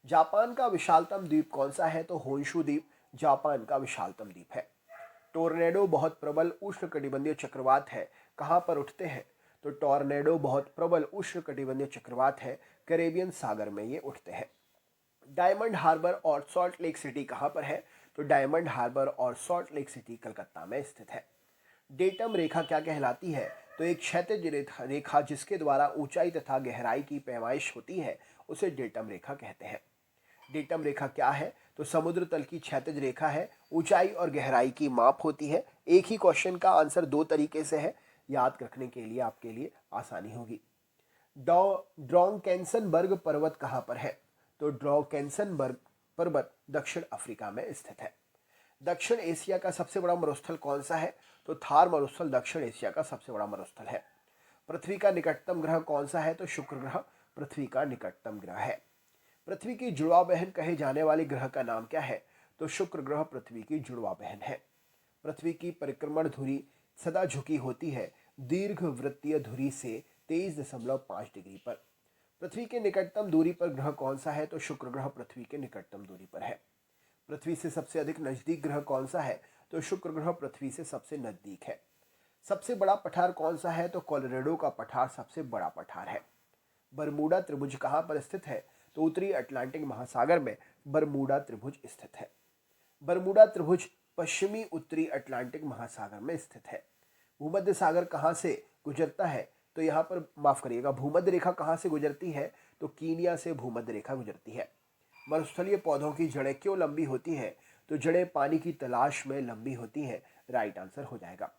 जापान का विशालतम द्वीप कौन सा है? तो होन्शु द्वीप जापान का विशालतम द्वीप है। टोर्नेडो बहुत प्रबल उष्णकटिबंधीय चक्रवात है, कहाँ पर उठते हैं? तो टोर्नेडो बहुत प्रबल उष्णकटिबंधीय चक्रवात है, कैरेबियन सागर में ये उठते हैं। डायमंड हार्बर और सॉल्ट लेक सिटी कहाँ पर है? तो डायमंड हार्बर और सॉल्ट लेक सिटी कलकत्ता में स्थित है। डेटम रेखा क्या कहलाती है? तो एक क्षैतिज रेखा जिसके द्वारा ऊंचाई तथा गहराई की पैमाइश होती है उसे डेटम रेखा कहते हैं। डेटम रेखा क्या है? तो समुद्र तल की क्षैतिज रेखा है, ऊंचाई और गहराई की माप होती है। एक ही क्वेश्चन का आंसर दो तरीके से है, याद रखने के लिए आपके लिए आसानी होगी। ड्रॉन्केंसनबर्ग पर्वत कहाँ पर है? तो ड्रॉन्केंसनबर्ग पर्वत दक्षिण अफ्रीका में स्थित है। दक्षिण एशिया का सबसे बड़ा मरुस्थल कौन सा है? तो थार मरुस्थल दक्षिण एशिया का सबसे बड़ा मरुस्थल है। पृथ्वी का निकटतम ग्रह कौन सा है? तो शुक्र ग्रह पृथ्वी का निकटतम ग्रह है। पृथ्वी की जुड़वा बहन कहे जाने वाले ग्रह का नाम क्या है? तो शुक्र ग्रह पृथ्वी की जुड़वा बहन है। पृथ्वी की परिक्रमण धुरी सदा झुकी होती है दीर्घ वृत्तीय धुरी से 23.5 डिग्री पर। पृथ्वी के निकटतम दूरी पर ग्रह कौन सा है? तो शुक्र ग्रह पृथ्वी के निकटतम दूरी पर है। पृथ्वी से सबसे अधिक नजदीक ग्रह कौन सा है? तो शुक्र ग्रह पृथ्वी से सबसे नजदीक है। सबसे बड़ा पठार कौन सा है? तो कोलोराडो का पठार सबसे बड़ा पठार है। बरमूडा त्रिभुज कहाँ पर स्थित है? तो उत्तरी अटलांटिक महासागर में बरमूडा त्रिभुज स्थित है। बरमूडा त्रिभुज पश्चिमी उत्तरी अटलांटिक महासागर में स्थित है। भूमध्य सागर कहाँ से गुजरता है? तो यहाँ पर माफ करिएगा, भूमध्य रेखा कहाँ से गुजरती है? तो कीनिया से भूमध्य रेखा गुजरती है। मरुस्थलीय पौधों की जड़ें क्यों लंबी होती हैं? तो जड़ें पानी की तलाश में लंबी होती हैं। राइट आंसर हो जाएगा।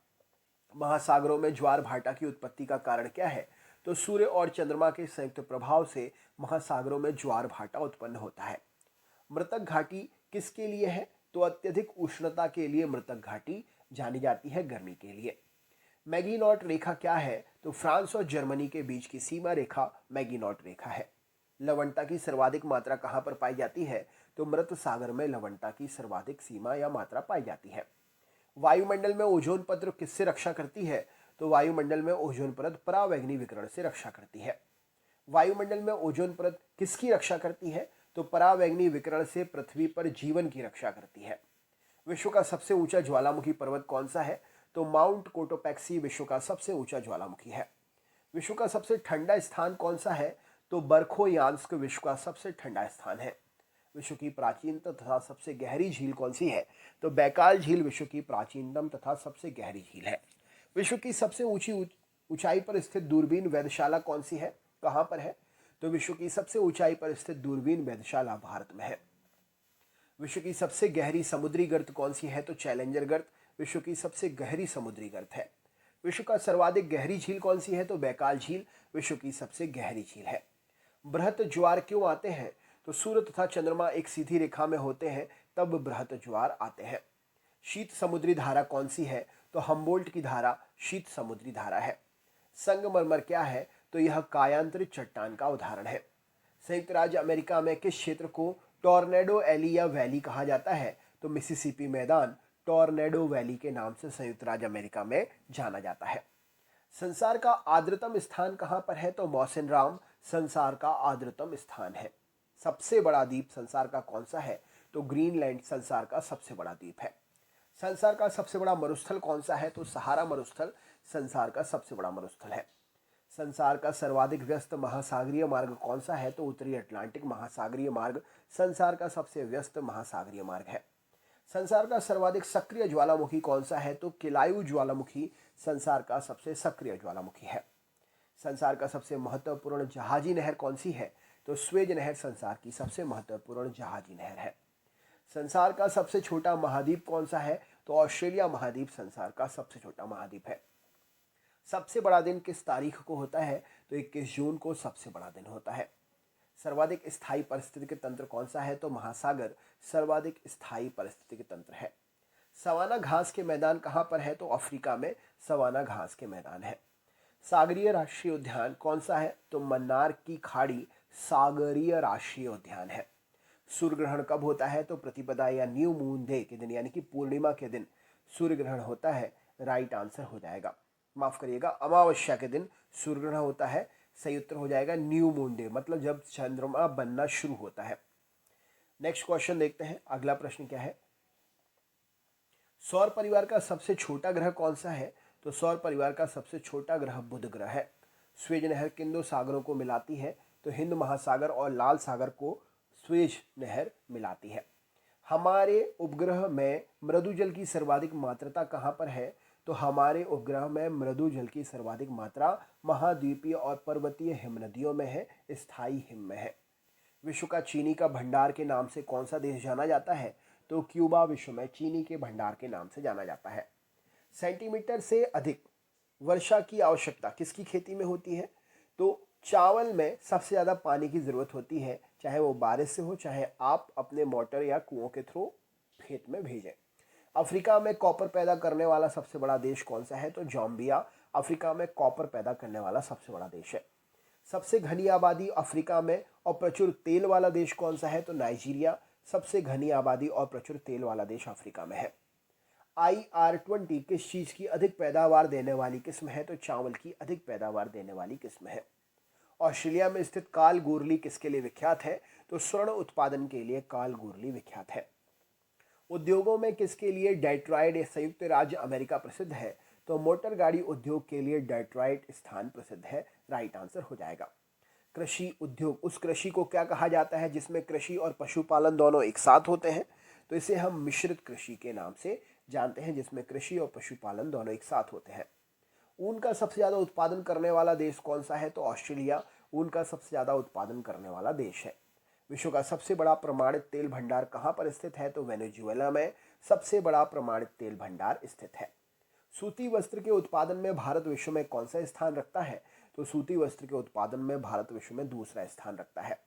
महासागरों में ज्वार भाटा की उत्पत्ति का कारण क्या है? तो सूर्य और चंद्रमा के संयुक्त प्रभाव से महासागरों में ज्वार भाटा उत्पन्न होता है। मृतक घाटी किसके लिए है? तो अत्यधिक उष्णता के लिए मृतक घाटी जानी जाती है, गर्मी के लिए। मैगीनॉट रेखा क्या है? तो फ्रांस और जर्मनी के बीच की सीमा रेखा मैगीनॉट रेखा है। लवणता की सर्वाधिक मात्रा कहाँ पर पाई जाती है? तो मृत सागर में लवणता की सर्वाधिक सीमा या मात्रा पाई जाती है। वायुमंडल में ओजोन परत किससे रक्षा करती है? तो वायुमंडल में ओजोन परत परावैंगनी विकिरण से रक्षा करती है। वायुमंडल में ओजोन परत किसकी रक्षा करती है? तो परावैंगनी विकिरण से पृथ्वी पर जीवन की रक्षा करती है। विश्व का सबसे ऊंचा ज्वालामुखी पर्वत कौन सा है? तो माउंट कोटोपैक्सी विश्व का सबसे ऊंचा ज्वालामुखी है। विश्व का सबसे ठंडा स्थान कौन सा है? तो बरखोयान्स्क विश्व का सबसे ठंडा स्थान है। विश्व की प्राचीनतम तथा सबसे गहरी झील कौन सी है? तो बैकाल झील विश्व की प्राचीनतम तथा सबसे गहरी झील है। विश्व की सबसे ऊंचाई पर स्थित दूरबीन वेधशाला कौन सी है? कहाँ पर है? तो विश्व की सबसे ऊंचाई पर स्थित दूरबीन वेधशाला भारत में है। विश्व की सबसे गहरी समुद्री गर्त कौन सी है? तो चैलेंजर गर्त विश्व की सबसे गहरी समुद्री गर्त है। विश्व का सर्वाधिक गहरी झील कौन सी है? तो बैकाल झील विश्व की सबसे गहरी झील है। बृहत ज्वार क्यों आते हैं? तो सूर्य तथा चंद्रमा एक सीधी रेखा में होते हैं तब बृहत ज्वार आते हैं। शीत समुद्री धारा कौन सी है? तो हम्बोल्ट की धारा शीत समुद्री धारा है। संगमरमर क्या है? तो यह कायांतरित चट्टान का उदाहरण है। संयुक्त राज्य अमेरिका में किस क्षेत्र को टॉर्नेडो एली या वैली कहा जाता है? तो मिसिसिपी मैदान टॉर्नेडो वैली के नाम से संयुक्त राज्य अमेरिका में जाना जाता है। संसार का आर्द्रतम स्थान कहाँ पर है? तो मौसिनराम संसार का आर्द्रतम स्थान है। सबसे बड़ा द्वीप संसार का कौन सा है? तो ग्रीनलैंड संसार का सबसे बड़ा द्वीप है। संसार का सबसे बड़ा मरुस्थल कौन सा है? तो सहारा मरुस्थल संसार का सबसे बड़ा मरुस्थल है। संसार का सर्वाधिक व्यस्त महासागरीय मार्ग कौन सा है? तो उत्तरी अटलांटिक महासागरीय मार्ग संसार का सबसे व्यस्त महासागरीय मार्ग है। संसार का सर्वाधिक सक्रिय ज्वालामुखी कौन सा है? तो किलायू ज्वालामुखी संसार का सबसे सक्रिय ज्वालामुखी है। संसार का सबसे महत्वपूर्ण जहाजी नहर कौन सी है? तो स्वेज नहर संसार की सबसे महत्वपूर्ण जहाजी नहर है। संसार का सबसे छोटा महाद्वीप कौन सा है? तो ऑस्ट्रेलिया महाद्वीप संसार का सबसे छोटा महाद्वीप है। सबसे बड़ा दिन किस तारीख को होता है? तो 21 जून को सबसे बड़ा दिन होता है। सर्वाधिक स्थायी पारिस्थितिक तंत्र कौन सा है? तो महासागर सर्वाधिक स्थायी पारिस्थितिक तंत्र है। सवाना घास के मैदान कहाँ पर है? तो अफ्रीका में सवाना घास के मैदान है। सागरीय राष्ट्रीय उद्यान कौन सा है? तो मन्नार की खाड़ी सागरीय राष्ट्रीय उद्यान है। सूर्य ग्रहण कब होता है? तो प्रतिपदा या न्यू मून डे के दिन यानी कि पूर्णिमा के दिन सूर्य ग्रहण होता है। राइट आंसर हो जाएगा, माफ करिएगा, अमावस्या के दिन सूर्य ग्रहण होता है। सही उत्तर हो जाएगा न्यू मून डे, मतलब जब चंद्रमा बनना शुरू होता है। नेक्स्ट क्वेश्चन देखते हैं, अगला प्रश्न क्या है। सौर परिवार का सबसे छोटा ग्रह कौन सा है? तो सौर परिवार का सबसे छोटा ग्रह बुध ग्रह है। स्वेज नहर किन दो सागरों को मिलाती है? तो हिंद महासागर और लाल सागर को स्वेज नहर मिलाती है। हमारे उपग्रह में मृदु जल की सर्वाधिक मात्रा कहाँ पर है? तो हमारे उपग्रह में मृदु जल की सर्वाधिक मात्रा महाद्वीपीय और पर्वतीय हिमनदियों में है, स्थायी हिम में है। विश्व का चीनी का भंडार के नाम से कौन सा देश जाना जाता है? तो क्यूबा विश्व में चीनी के भंडार के नाम से जाना जाता है। सेंटीमीटर से अधिक वर्षा की आवश्यकता किसकी खेती में होती है? तो चावल में सबसे ज़्यादा पानी की ज़रूरत होती है, चाहे वो बारिश से हो, चाहे आप अपने मोटर या कुओं के थ्रू खेत में भेजें। अफ्रीका में कॉपर पैदा करने वाला सबसे बड़ा देश कौन सा है? तो जाम्बिया अफ्रीका में कॉपर पैदा करने वाला सबसे बड़ा देश है। सबसे घनी आबादी अफ्रीका में और प्रचुर तेल वाला देश कौन सा है? तो नाइजीरिया सबसे घनी आबादी और प्रचुर तेल वाला देश अफ्रीका में है। IR-20 किस चीज़ की अधिक पैदावार देने वाली किस्म है? तो चावल की अधिक पैदावार देने वाली किस्म है। ऑस्ट्रेलिया में स्थित कालगोरली किसके लिए विख्यात है? तो स्वर्ण उत्पादन के लिए कालगोरली विख्यात है। उद्योगों में किसके लिए डेट्रॉयट या संयुक्त राज्य अमेरिका प्रसिद्ध है? तो मोटर गाड़ी उद्योग के लिए डेट्रॉयट स्थान प्रसिद्ध है। राइट आंसर हो जाएगा। कृषि उद्योग, उस कृषि को क्या कहा जाता है जिसमें कृषि और पशुपालन दोनों एक साथ होते हैं? तो इसे हम मिश्रित कृषि के नाम से जानते हैं, जिसमें कृषि और पशुपालन दोनों एक साथ होते हैं। ऊन का सबसे ज़्यादा उत्पादन करने वाला देश कौन सा है? तो ऑस्ट्रेलिया ऊन का सबसे ज़्यादा उत्पादन करने वाला देश है। विश्व का सबसे बड़ा प्रमाणित तेल भंडार कहाँ पर स्थित है? तो वेनेजुएला में सबसे बड़ा प्रमाणित तेल भंडार स्थित है। सूती वस्त्र के उत्पादन में भारत विश्व में कौन सा स्थान रखता है? तो सूती वस्त्र के उत्पादन में भारत विश्व में दूसरा स्थान रखता है।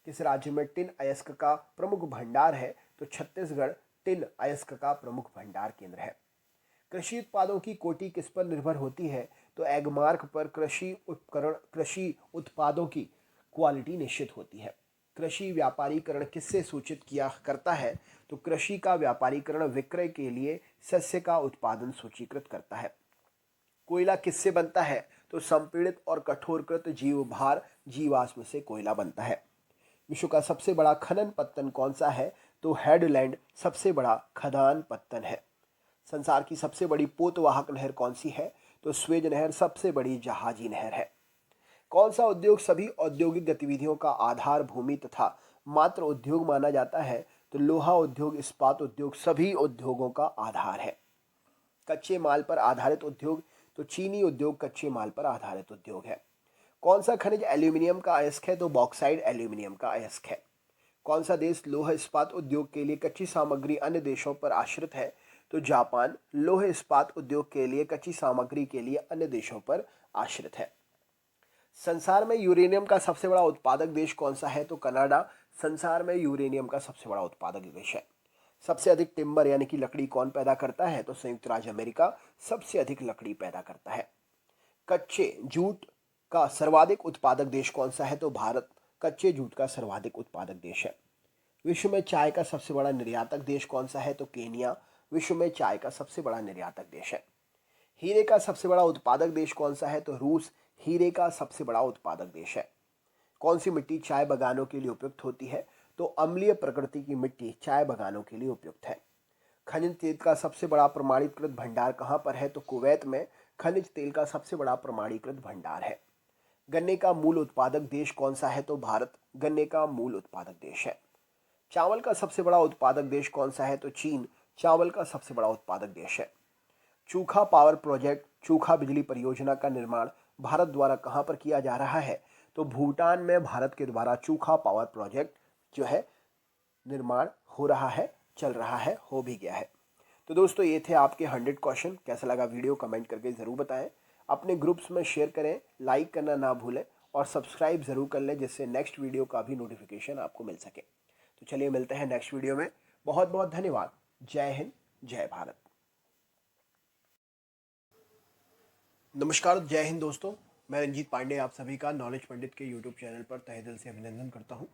किस राज्य में टिन अयस्क का प्रमुख भंडार है? तो छत्तीसगढ़ टिन अयस्क का प्रमुख भंडार केंद्र है। कृषि उत्पादों की कोटि किस पर निर्भर होती है? तो एगमार्क पर कृषि उपकरण, कृषि उत्पादों की क्वालिटी निश्चित होती है। कृषि व्यापारीकरण किससे सूचित किया करता है? तो कृषि का व्यापारीकरण विक्रय के लिए सस्य का उत्पादन सूचीकृत करता है। कोयला किससे बनता है? तो संपीड़ित और कठोरकृत जीवभार जीवाश्म से कोयला बनता है। विश्व का सबसे बड़ा खनन पत्तन कौन सा है? तो हेडलैंड सबसे बड़ा खदान पत्तन है। संसार की सबसे बड़ी पोतवाहक नहर कौन सी है? तो स्वेज नहर सबसे बड़ी जहाजी नहर है। कौन सा उद्योग सभी औद्योगिक गतिविधियों का आधार भूमि तथा मात्र उद्योग माना जाता है? तो लोहा उद्योग, इस्पात उद्योग सभी उद्योगों का आधार है। कच्चे माल पर आधारित उद्योग, तो चीनी उद्योग कच्चे माल पर आधारित उद्योग है। कौन सा खनिज एल्यूमिनियम का अयस्क है? तो बॉक्साइड एल्यूमिनियम का अयस्क है। कौन सा देश लोह इस्पात उद्योग के लिए कच्ची सामग्री अन्य देशों पर आश्रित है? तो जापान लोह इस्पात उद्योग के लिए कच्ची सामग्री के लिए अन्य देशों पर आश्रित है। संसार में यूरेनियम का सबसे बड़ा उत्पादक देश कौन सा है? तो कनाडा संसार में यूरेनियम का सबसे बड़ा उत्पादक देश है। सबसे अधिक टिम्बर यानी कि लकड़ी कौन पैदा करता है? तो संयुक्त राज्य अमेरिका सबसे अधिक लकड़ी पैदा करता है। कच्चे जूट का सर्वाधिक उत्पादक देश कौन सा है? तो भारत कच्चे जूट का सर्वाधिक उत्पादक देश है। विश्व में चाय का सबसे बड़ा निर्यातक देश कौन सा है? तो केनिया विश्व में चाय का सबसे बड़ा निर्यातक देश है। हीरे का सबसे बड़ा उत्पादक देश कौन सा है? तो रूस हीरे का सबसे बड़ा उत्पादक देश है। कौन सी मिट्टी चाय बागानों के लिए उपयुक्त होती है? तो अम्लीय प्रकृति की मिट्टी चाय बागानों के लिए उपयुक्त है। खनिज तेल का सबसे बड़ा प्रमाणीकृत भंडार कहाँ पर है? तो कुवैत में खनिज तेल का सबसे बड़ा प्रमाणीकृत भंडार है। गन्ने का मूल उत्पादक देश कौन सा है? तो भारत गन्ने का मूल उत्पादक देश है। चावल का सबसे बड़ा उत्पादक देश कौन सा है? तो चीन चावल का सबसे बड़ा उत्पादक देश है। चूखा पावर प्रोजेक्ट चूखा बिजली परियोजना का निर्माण भारत द्वारा कहां पर किया जा रहा है? तो भूटान में भारत के द्वारा चूखा पावर प्रोजेक्ट जो है निर्माण हो रहा है, चल रहा है, हो भी गया है। तो दोस्तों ये थे आपके 100 क्वेश्चन। कैसा लगा वीडियो कमेंट करके ज़रूर बताएं। अपने ग्रुप्स में शेयर करें, लाइक करना ना भूलें और सब्सक्राइब ज़रूर कर लें जिससे नेक्स्ट वीडियो का भी नोटिफिकेशन आपको मिल सके। तो चलिए मिलते हैं नेक्स्ट वीडियो में। बहुत बहुत धन्यवाद। जय हिंद, जय भारत। नमस्कार, जय हिंद दोस्तों। मैं रंजीत पांडे आप सभी का नॉलेज पंडित के यूट्यूब चैनल पर तहे दिल से अभिनंदन करता हूं।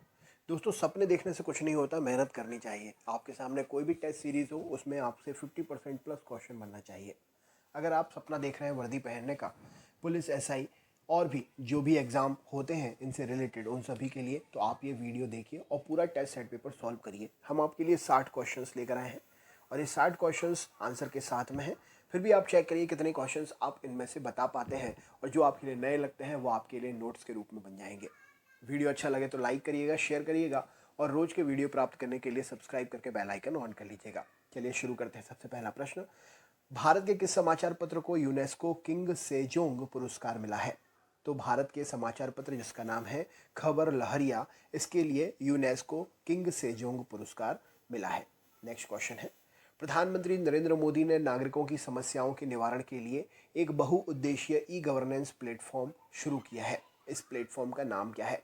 दोस्तों सपने देखने से कुछ नहीं होता, मेहनत करनी चाहिए। आपके सामने कोई भी टेस्ट सीरीज़ हो उसमें आपसे 50% प्लस क्वेश्चन बनना चाहिए। अगर आप सपना देख रहे हैं वर्दी पहनने का, पुलिस, एसआई और भी जो भी एग्ज़ाम होते हैं इनसे रिलेटेड, उन सभी के लिए तो आप ये वीडियो देखिए और पूरा टेस्ट सेट पेपर सॉल्व करिए। हम आपके लिए 60 क्वेश्चंस लेकर आए हैं और ये 60 क्वेश्चंस आंसर के साथ में हैं। फिर भी आप चेक करिए कितने क्वेश्चंस आप इनमें से बता पाते हैं और जो आपके लिए नए लगते हैं वो आपके लिए नोट्स के रूप में बन जाएंगे। वीडियो अच्छा लगे तो लाइक करिएगा, शेयर करिएगा और रोज़ के वीडियो प्राप्त करने के लिए सब्सक्राइब करके बेल आइकन ऑन कर लीजिएगा। चलिए शुरू करते हैं। सबसे पहला प्रश्न, भारत के किस समाचार पत्र को यूनेस्को किंग सेजोंग पुरस्कार मिला है? तो भारत के समाचार पत्र जिसका नाम है खबर लहरिया, इसके लिए यूनेस्को किंग सेजोंग पुरस्कार मिला है। नेक्स्ट क्वेश्चन है, प्रधानमंत्री नरेंद्र मोदी ने नागरिकों की समस्याओं के निवारण के लिए एक बहुउद्देशीय ई गवर्नेंस प्लेटफॉर्म शुरू किया है। इस प्लेटफॉर्म का नाम क्या है?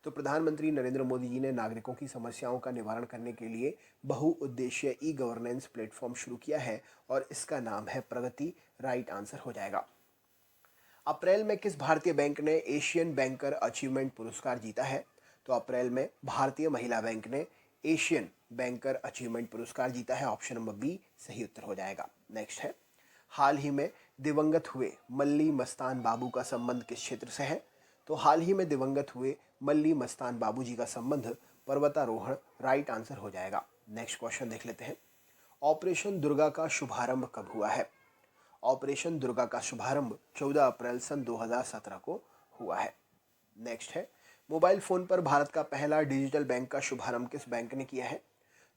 तो प्रधानमंत्री नरेंद्र मोदी जी ने नागरिकों की समस्याओं का निवारण करने के लिए बहुउद्देशीय ई गवर्नेंस प्लेटफॉर्म शुरू किया है और इसका नाम है प्रगति। राइट आंसर हो जाएगा। अप्रैल में किस भारतीय बैंक ने एशियन बैंकर अचीवमेंट पुरस्कार जीता है? तो अप्रैल में भारतीय महिला बैंक ने एशियन बैंकर अचीवमेंट पुरस्कार जीता है। ऑप्शन नंबर बी सही उत्तर हो जाएगा। नेक्स्ट है, हाल ही में दिवंगत हुए मल्ली मस्तान बाबू का संबंध किस क्षेत्र से है? तो हाल ही में दिवंगत हुए मल्ली मस्तान बाबू जी का संबंध पर्वतारोहण। राइट आंसर हो जाएगा। नेक्स्ट क्वेश्चन देख लेते हैं, ऑपरेशन दुर्गा का शुभारंभ कब हुआ है? ऑपरेशन दुर्गा का शुभारंभ 14 अप्रैल सन 2017 को हुआ है। नेक्स्ट है, मोबाइल फ़ोन पर भारत का पहला डिजिटल बैंक का शुभारंभ किस बैंक ने किया है?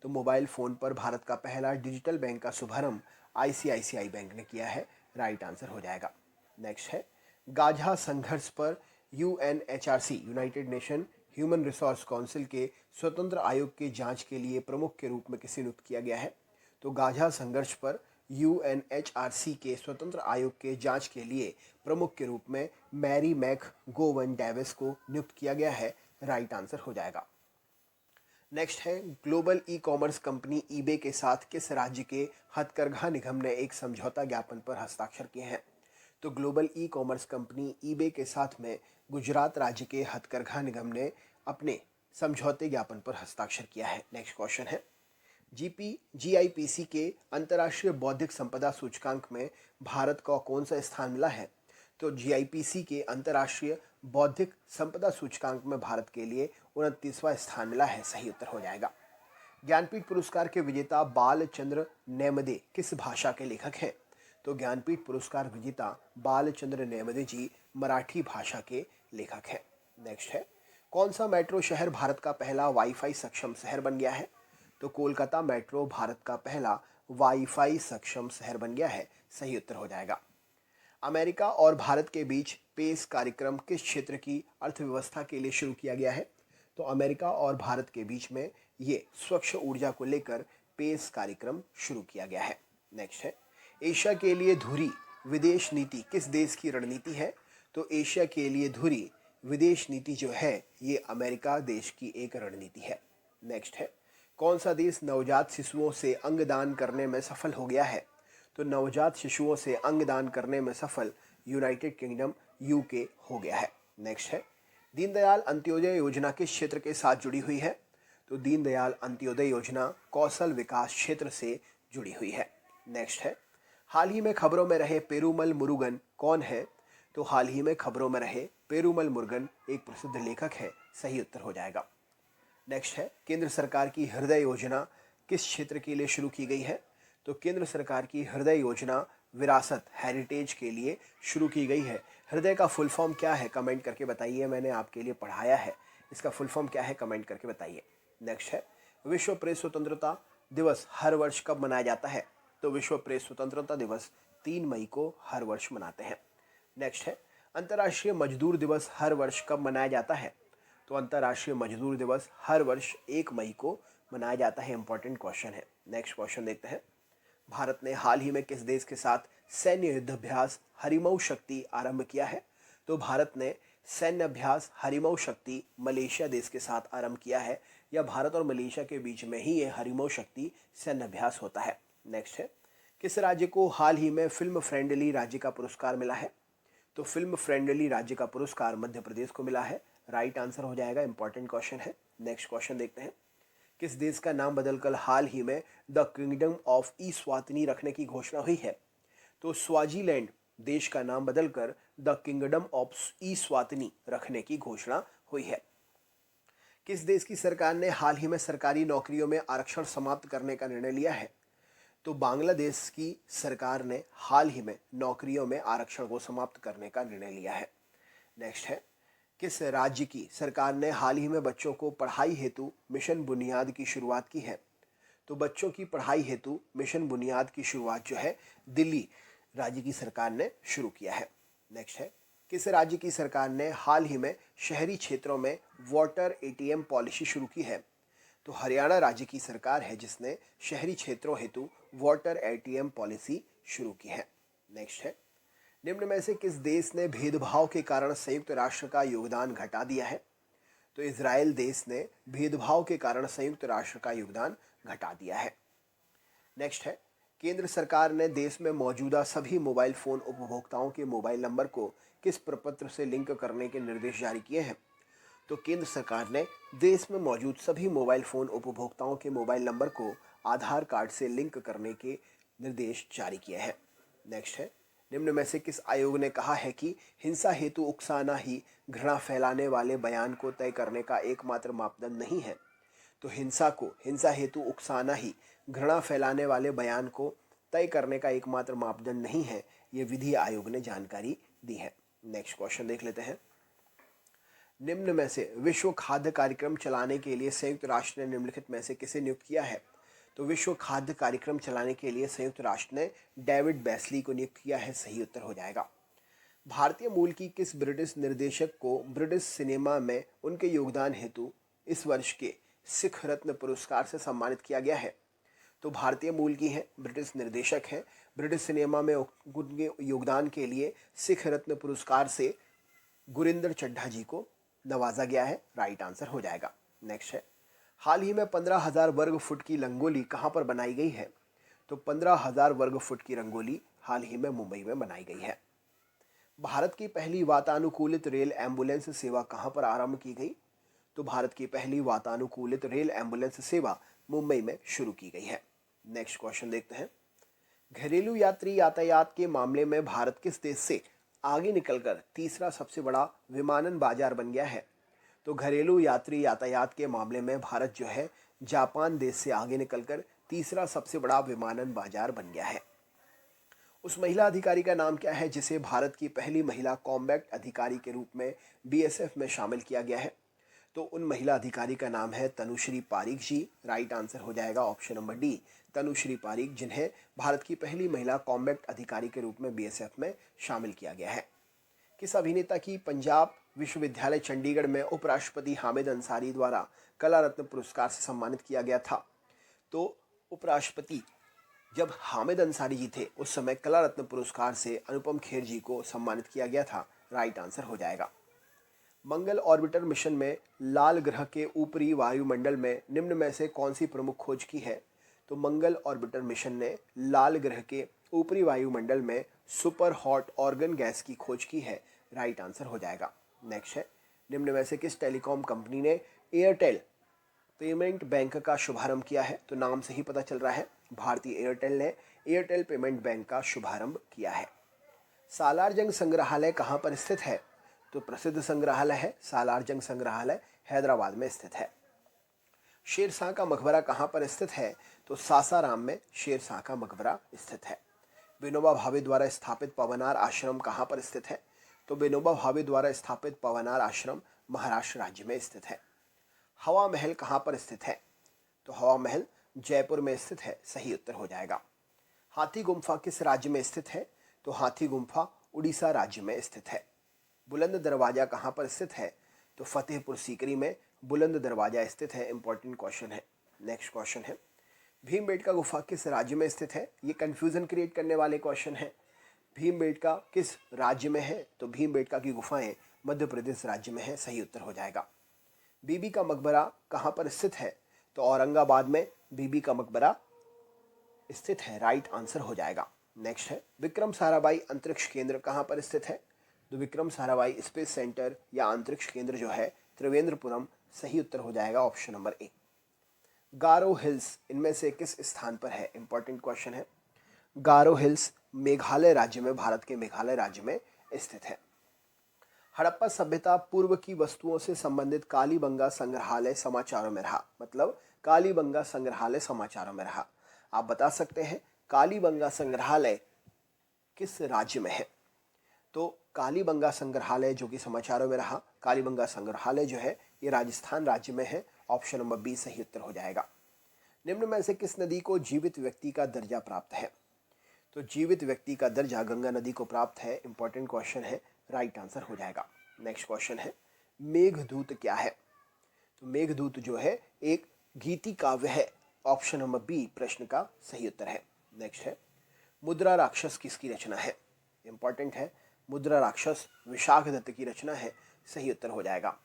तो मोबाइल फ़ोन पर भारत का पहला डिजिटल बैंक का शुभारंभ आईसीआईसीआई बैंक ने किया है। राइट आंसर हो जाएगा। नेक्स्ट है, गाझा संघर्ष पर UNHRC United nation human resource council के स्वतंत्र आयोग के जांच के लिए प्रमुख के रूप में किसे नियुक्त किया गया है? तो गाझा संघर्ष पर यूएनएचआरसी के स्वतंत्र आयोग के जांच के लिए प्रमुख के रूप में मैरी मैक गोवन डेविस को नियुक्त किया गया है। राइट आंसर हो जाएगा। नेक्स्ट है, global e commerce company eBay के साथ किस राज्य के हथकरघा निगम ने एक समझौता ज्ञापन पर हस्ताक्षर किए हैं? तो global e commerce company eBay के साथ में गुजरात राज्य के हथकरघा निगम ने अपने समझौते ज्ञापन पर हस्ताक्षर किया है। नेक्स्ट क्वेश्चन है, जीआईपीसी के अंतर्राष्ट्रीय बौद्धिक संपदा सूचकांक में भारत को कौन सा स्थान मिला है? तो जीआईपीसी के अंतर्राष्ट्रीय बौद्धिक संपदा सूचकांक में भारत के लिए 29वां स्थान मिला है। सही उत्तर हो जाएगा। ज्ञानपीठ पुरस्कार के विजेता बालचंद्र नेमदे किस भाषा के लेखक हैं? तो ज्ञानपीठ पुरस्कार विजेता बालचंद्र नेमदे जी मराठी भाषा के लेखक हैं। नेक्स्ट है, कौन सा मेट्रो शहर भारत का पहला वाईफाई सक्षम शहर बन गया है? तो कोलकाता मेट्रो भारत का पहला वाईफाई सक्षम शहर बन गया है। सही उत्तर हो जाएगा। अमेरिका और भारत के बीच पेस कार्यक्रम किस क्षेत्र की अर्थव्यवस्था के लिए शुरू किया गया है? तो अमेरिका और भारत के बीच में ये स्वच्छ ऊर्जा को लेकर पेस कार्यक्रम शुरू किया गया है। नेक्स्ट है, एशिया के लिए धुरी विदेश नीति किस देश की रणनीति है? तो एशिया के लिए धुरी विदेश नीति जो है ये अमेरिका देश की एक रणनीति है। नेक्स्ट है, कौन सा देश नवजात शिशुओं से अंगदान करने में सफल हो गया है? तो नवजात शिशुओं से अंगदान करने में सफल यूनाइटेड किंगडम यूके हो गया है। नेक्स्ट है, दीनदयाल अंत्योदय योजना किस क्षेत्र के साथ जुड़ी हुई है? तो दीनदयाल अंत्योदय योजना कौशल विकास क्षेत्र से जुड़ी हुई है। नेक्स्ट है, हाल ही में खबरों में रहे पेरूमल मुरुगन कौन है? तो हाल ही में खबरों में रहे पेरूमल मुरुगन एक प्रसिद्ध लेखक है। सही उत्तर हो जाएगा। नेक्स्ट है, केंद्र सरकार की हृदय योजना किस क्षेत्र के लिए शुरू की गई है? तो केंद्र सरकार की हृदय योजना विरासत हेरिटेज के लिए शुरू की गई है। हृदय का फुल फॉर्म क्या है? कमेंट करके बताइए, मैंने आपके लिए पढ़ाया है। इसका फुल फॉर्म क्या है? कमेंट करके बताइए। नेक्स्ट है, विश्व प्रेस स्वतंत्रता दिवस हर वर्ष कब मनाया जाता है? तो विश्व प्रेस स्वतंत्रता दिवस 3 मई को हर वर्ष मनाते हैं। नेक्स्ट है, अंतर्राष्ट्रीय मजदूर दिवस हर वर्ष कब मनाया जाता है? तो अंतर्राष्ट्रीय मजदूर दिवस हर वर्ष 1 मई को मनाया जाता है। इंपॉर्टेंट क्वेश्चन है। नेक्स्ट क्वेश्चन देखते हैं। भारत ने हाल ही में किस देश के साथ सैन्य युद्धाभ्यास हरिमऊ शक्ति आरंभ किया है? तो भारत ने सैन्य अभ्यास हरिमऊ शक्ति मलेशिया देश के साथ आरंभ किया है, या भारत और मलेशिया के बीच में ही ये हरिमऊ शक्ति सैन्य अभ्यास होता है। नेक्स्ट है, किस राज्य को हाल ही में फिल्म फ्रेंडली राज्य का पुरस्कार मिला है? तो फिल्म फ्रेंडली राज्य का पुरस्कार मध्य प्रदेश को मिला है। राइट आंसर हो जाएगा। इंपॉर्टेंट क्वेश्चन है। नेक्स्ट क्वेश्चन देखते हैं। किस देश का नाम बदलकर हाल ही में द किंगडम ऑफ ईस्वातिनी रखने की घोषणा हुई है? तो स्वाजीलैंड देश का नाम बदलकर द किंगडम ऑफ ईस्वातिनी रखने की घोषणा हुई है। किस देश की सरकार ने हाल ही में सरकारी नौकरियों में आरक्षण समाप्त करने का निर्णय लिया है? तो बांग्लादेश की सरकार ने हाल ही में नौकरियों में आरक्षण को समाप्त करने का निर्णय लिया है। नेक्स्ट है, किस राज्य की सरकार ने हाल ही में बच्चों को पढ़ाई हेतु मिशन बुनियाद की शुरुआत की है? तो बच्चों की पढ़ाई हेतु मिशन बुनियाद की शुरुआत जो है दिल्ली राज्य की सरकार ने शुरू किया है। नेक्स्ट है, किस राज्य की सरकार ने हाल ही में शहरी क्षेत्रों में वाटर एटीएम पॉलिसी शुरू की है? तो हरियाणा राज्य की सरकार है जिसने शहरी क्षेत्रों हेतु वाटर एटीएम पॉलिसी शुरू की है। नेक्स्ट है, निम्न में से किस देश ने भेदभाव के कारण संयुक्त राष्ट्र का योगदान घटा दिया है? तो इजराइल देश ने भेदभाव के कारण संयुक्त राष्ट्र का योगदान घटा दिया है। नेक्स्ट है, केंद्र सरकार ने देश में मौजूदा सभी मोबाइल फोन उपभोक्ताओं के मोबाइल नंबर को किस प्रपत्र से लिंक करने के निर्देश जारी किए हैं? तो केंद्र सरकार ने देश में मौजूद सभी मोबाइल फोन उपभोक्ताओं के मोबाइल नंबर को आधार कार्ड से लिंक करने के निर्देश जारी किए हैं। नेक्स्ट है, निम्न में से किस आयोग ने कहा है कि हिंसा हेतु उकसाना ही घृणा फैलाने वाले बयान को तय करने का एकमात्र मापदंड नहीं है? तो हिंसा हेतु उकसाना ही घृणा फैलाने वाले बयान को तय करने का एकमात्र मापदंड नहीं है, ये विधि आयोग ने जानकारी दी है। नेक्स्ट क्वेश्चन देख लेते हैं। निम्न में से विश्व खाद्य कार्यक्रम चलाने के लिए संयुक्त राष्ट्र ने निम्नलिखित में से किसे नियुक्त किया है? तो विश्व खाद्य कार्यक्रम चलाने के लिए संयुक्त राष्ट्र ने डेविड बेस्ली को नियुक्त किया है। सही उत्तर हो जाएगा। भारतीय मूल की किस ब्रिटिश निर्देशक को ब्रिटिश सिनेमा में उनके योगदान हेतु इस वर्ष के सिख रत्न पुरस्कार से सम्मानित किया गया है? तो भारतीय मूल की हैं, ब्रिटिश निर्देशक हैं, ब्रिटिश सिनेमा में उनके योगदान के लिए सिख रत्न पुरस्कार से गुरिंदर चड्ढा जी को नवाजा गया है। राइट आंसर हो जाएगा। नेक्स्ट है, हाल ही में 15,000 वर्ग फुट की रंगोली कहाँ पर बनाई गई है? तो 15,000 वर्ग फुट की रंगोली हाल ही में मुंबई में बनाई गई है। भारत की पहली वातानुकूलित रेल एम्बुलेंस सेवा कहाँ पर आरंभ की गई? तो भारत की पहली वातानुकूलित रेल एम्बुलेंस सेवा मुंबई में शुरू की गई है। नेक्स्ट क्वेश्चन देखते हैं। घरेलू यात्री यातायात के मामले में भारत किस देश से आगे निकलकर तीसरा सबसे बड़ा विमानन बाजार बन गया है? तो घरेलू यात्री यातायात के मामले में भारत जो है जापान देश से आगे निकलकर तीसरा सबसे बड़ा विमानन बाजार बन गया है। उस महिला अधिकारी का नाम क्या है जिसे भारत की पहली महिला कॉम्बैट अधिकारी के रूप में बीएसएफ में शामिल किया गया है? तो उन महिला अधिकारी का नाम है तनुश्री पारीक जी। राइट आंसर हो जाएगा option number D, Tanushree Pareek, जिन्हें भारत की पहली महिला कॉम्बैट अधिकारी के रूप में बीएसएफ में शामिल किया गया है। किस अभिनेता की पंजाब विश्वविद्यालय चंडीगढ़ में उपराष्ट्रपति हामिद अंसारी द्वारा कला रत्न पुरस्कार से सम्मानित किया गया था? तो उपराष्ट्रपति जब हामिद अंसारी जी थे उस समय कला रत्न पुरस्कार से अनुपम खेर जी को सम्मानित किया गया था। राइट आंसर हो जाएगा। मंगल ऑर्बिटर मिशन में लाल ग्रह के ऊपरी वायुमंडल में निम्न में से कौन सी प्रमुख खोज की है? तो मंगल ऑर्बिटर मिशन ने लाल ग्रह के ऊपरी वायुमंडल में सुपर हॉट ऑर्गन गैस की खोज की है। राइट आंसर हो जाएगा। नेक्स्ट है, निम्न में से किस टेलीकॉम कंपनी ने एयरटेल पेमेंट बैंक का शुभारंभ किया है? तो नाम से ही पता चल रहा है भारतीय एयरटेल ने एयरटेल पेमेंट बैंक का शुभारंभ किया है? सालार जंग संग्रहालय कहाँ पर स्थित है? तो प्रसिद्ध संग्रहालय है सालार जंग संग्रहालय, हैदराबाद में स्थित है। शेरशाह का मकबरा कहाँ पर स्थित है? तो सासाराम में शेरशाह का मकबरा स्थित है। विनोबा भावे द्वारा स्थापित पवनार आश्रम कहाँ पर स्थित है? तो विनोबा भावे द्वारा स्थापित पवनार आश्रम महाराष्ट्र राज्य में स्थित है। हवा महल कहाँ पर स्थित है? तो हवा महल जयपुर में स्थित है, सही उत्तर हो जाएगा। हाथी गुम्फा किस राज्य में स्थित है? तो हाथी गुम्फा उड़ीसा राज्य में स्थित है। बुलंद दरवाजा कहाँ पर स्थित है? तो फतेहपुर सीकरी में बुलंद दरवाजा स्थित है। इंपॉर्टेंट क्वेश्चन है। नेक्स्ट क्वेश्चन है, भीमबेटका गुफा किस राज्य में स्थित है? ये कंफ्यूजन क्रिएट करने वाले क्वेश्चन है। भीमबेटका किस राज्य में है? तो भीमबेटका की गुफाएं मध्य प्रदेश राज्य में है, सही उत्तर हो जाएगा। बीबी का मकबरा कहाँ पर स्थित है? तो औरंगाबाद में बीबी का मकबरा स्थित है, राइट आंसर हो जाएगा। नेक्स्ट है, विक्रम साराभाई अंतरिक्ष केंद्र कहाँ पर स्थित है? तो विक्रम साराभाई स्पेस सेंटर या अंतरिक्ष केंद्र जो है त्रिवेंद्रपुरम, सही उत्तर हो जाएगा option number A. Garo hills इनमें से किस स्थान पर है? इंपॉर्टेंट क्वेश्चन है। गारो हिल्स मेघालय राज्य में, भारत के मेघालय राज्य में स्थित है। हड़प्पा सभ्यता पूर्व की वस्तुओं से संबंधित कालीबंगा संग्रहालय समाचारों में रहा, मतलब कालीबंगा संग्रहालय समाचारों में रहा। आप बता सकते हैं कालीबंगा संग्रहालय किस राज्य में है? तो कालीबंगा संग्रहालय जो कि समाचारों में रहा, कालीबंगा संग्रहालय जो है ये राजस्थान राज्य में है, ऑप्शन नंबर बी सही उत्तर हो जाएगा। निम्न में से किस नदी को जीवित व्यक्ति का दर्जा प्राप्त है? तो जीवित व्यक्ति का दर्जा गंगा नदी को प्राप्त है। इंपॉर्टेंट क्वेश्चन है, राइट आंसर हो जाएगा। नेक्स्ट क्वेश्चन है, मेघदूत क्या है? तो मेघदूत जो है एक गीति काव्य है, ऑप्शन नंबर बी प्रश्न का सही उत्तर है। नेक्स्ट है, मुद्रा राक्षस किसकी रचना है? इंपॉर्टेंट है, मुद्रा राक्षस विशाख दत्त की रचना है, सही उत्तर हो जाएगा।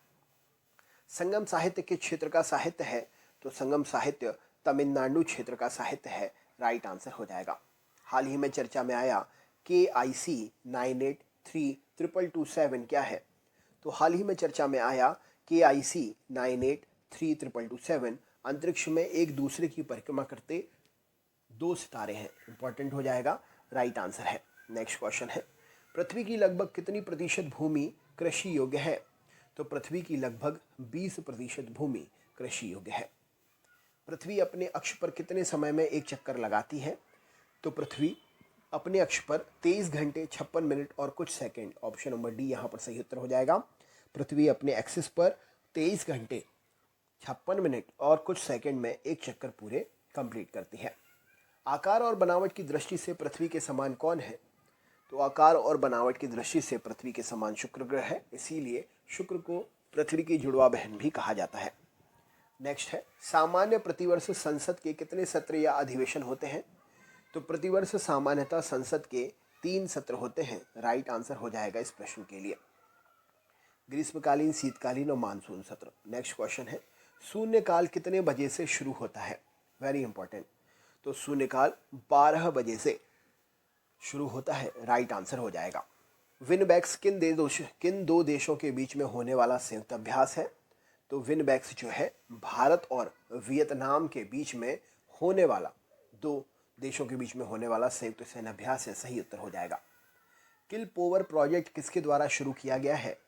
संगम साहित्य किस क्षेत्र का साहित्य है? तो संगम साहित्य तमिलनाडु क्षेत्र का साहित्य है, राइट आंसर हो जाएगा। हाल ही में चर्चा में आया KIC 983227 क्या है? तो हाल ही में चर्चा में आया KIC 983227 अंतरिक्ष में एक दूसरे की परिक्रमा करते दो सितारे हैं, इंपॉर्टेंट हो जाएगा, राइट आंसर है। नेक्स्ट क्वेश्चन है, पृथ्वी की लगभग कितनी प्रतिशत भूमि कृषि योग्य है? तो पृथ्वी की लगभग 20% भूमि कृषि योग्य है। पृथ्वी अपने अक्ष पर कितने समय में एक चक्कर लगाती है? तो पृथ्वी अपने अक्ष पर 23 घंटे 56 मिनट और कुछ सेकंड, ऑप्शन नंबर डी यहाँ पर सही उत्तर हो जाएगा। पृथ्वी अपने एक्सिस पर 23 घंटे 56 मिनट और कुछ सेकंड में एक चक्कर पूरे कंप्लीट करती है। आकार और बनावट की दृष्टि से पृथ्वी के समान कौन है? तो आकार और बनावट की दृष्टि से पृथ्वी के समान शुक्र ग्रह है, इसीलिए शुक्र को पृथ्वी की जुड़वा बहन भी कहा जाता है। नेक्स्ट है, सामान्य प्रतिवर्ष संसद के कितने सत्र या अधिवेशन होते हैं? तो प्रतिवर्ष सामान्यतः संसद के 3 सत्र होते हैं, राइट आंसर हो जाएगा इस प्रश्न के लिए। ग्रीष्मकालीन, शीतकालीन और मानसून सत्र। नेक्स्ट क्वेश्चन है, शून्यकाल कितने बजे से शुरू होता है? Very important. तो शून्यकाल 12 बजे से शुरू होता है, राइट आंसर हो जाएगा। विनबैक्स किन दो देशों के बीच में होने वाला संयुक्त अभ्यास है? तो विनबैक्स जो है भारत और वियतनाम के बीच में होने वाला, दो देशों के बीच में होने वाला संयुक्त सैन्य अभ्यास है, सही उत्तर हो जाएगा। किल पोवर प्रोजेक्ट किसके द्वारा शुरू किया गया है?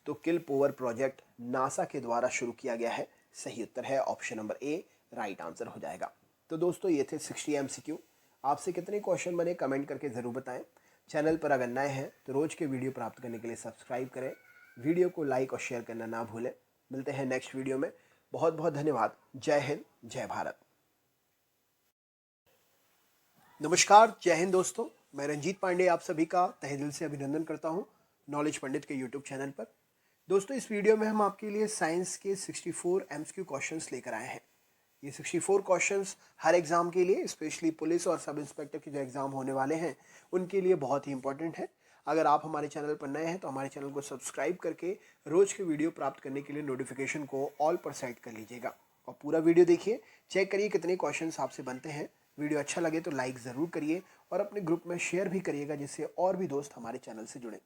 तो किल पोवर प्रोजेक्ट नासा के द्वारा शुरू किया गया है, सही उत्तर है option number A, right answer हो जाएगा। तो दोस्तों ये थे 60 MCQ। आपसे कितने क्वेश्चन बने कमेंट करके ज़रूर बताएं। चैनल पर अगर नए हैं तो रोज़ के वीडियो प्राप्त करने के लिए सब्सक्राइब करें, वीडियो को लाइक और शेयर करना ना भूलें। मिलते हैं नेक्स्ट वीडियो में। बहुत बहुत धन्यवाद। जय हिंद, जय भारत। नमस्कार, जय हिंद दोस्तों। मैं रंजीत पांडे आप सभी का तहे दिल से अभिनंदन करता हूं नॉलेज पंडित के यूट्यूब चैनल पर। दोस्तों इस वीडियो में हम आपके लिए साइंस के 64 MCQ क्वेश्चंस लेकर आए हैं। ये 64 क्वेश्चंस हर एग्ज़ाम के लिए, स्पेशली पुलिस और सब इंस्पेक्टर के जो एग्ज़ाम होने वाले हैं उनके लिए बहुत ही इंपॉर्टेंट है। अगर आप हमारे चैनल पर नए हैं तो हमारे चैनल को सब्सक्राइब करके रोज़ के वीडियो प्राप्त करने के लिए नोटिफिकेशन को ऑल पर सेट कर लीजिएगा और पूरा वीडियो देखिए, चेक करिए कितने क्वेश्चंस आपसे बनते हैं। वीडियो अच्छा लगे तो लाइक ज़रूर करिए और अपने ग्रुप में शेयर भी करिएगा, जिससे और भी दोस्त हमारे चैनल से जुड़ें।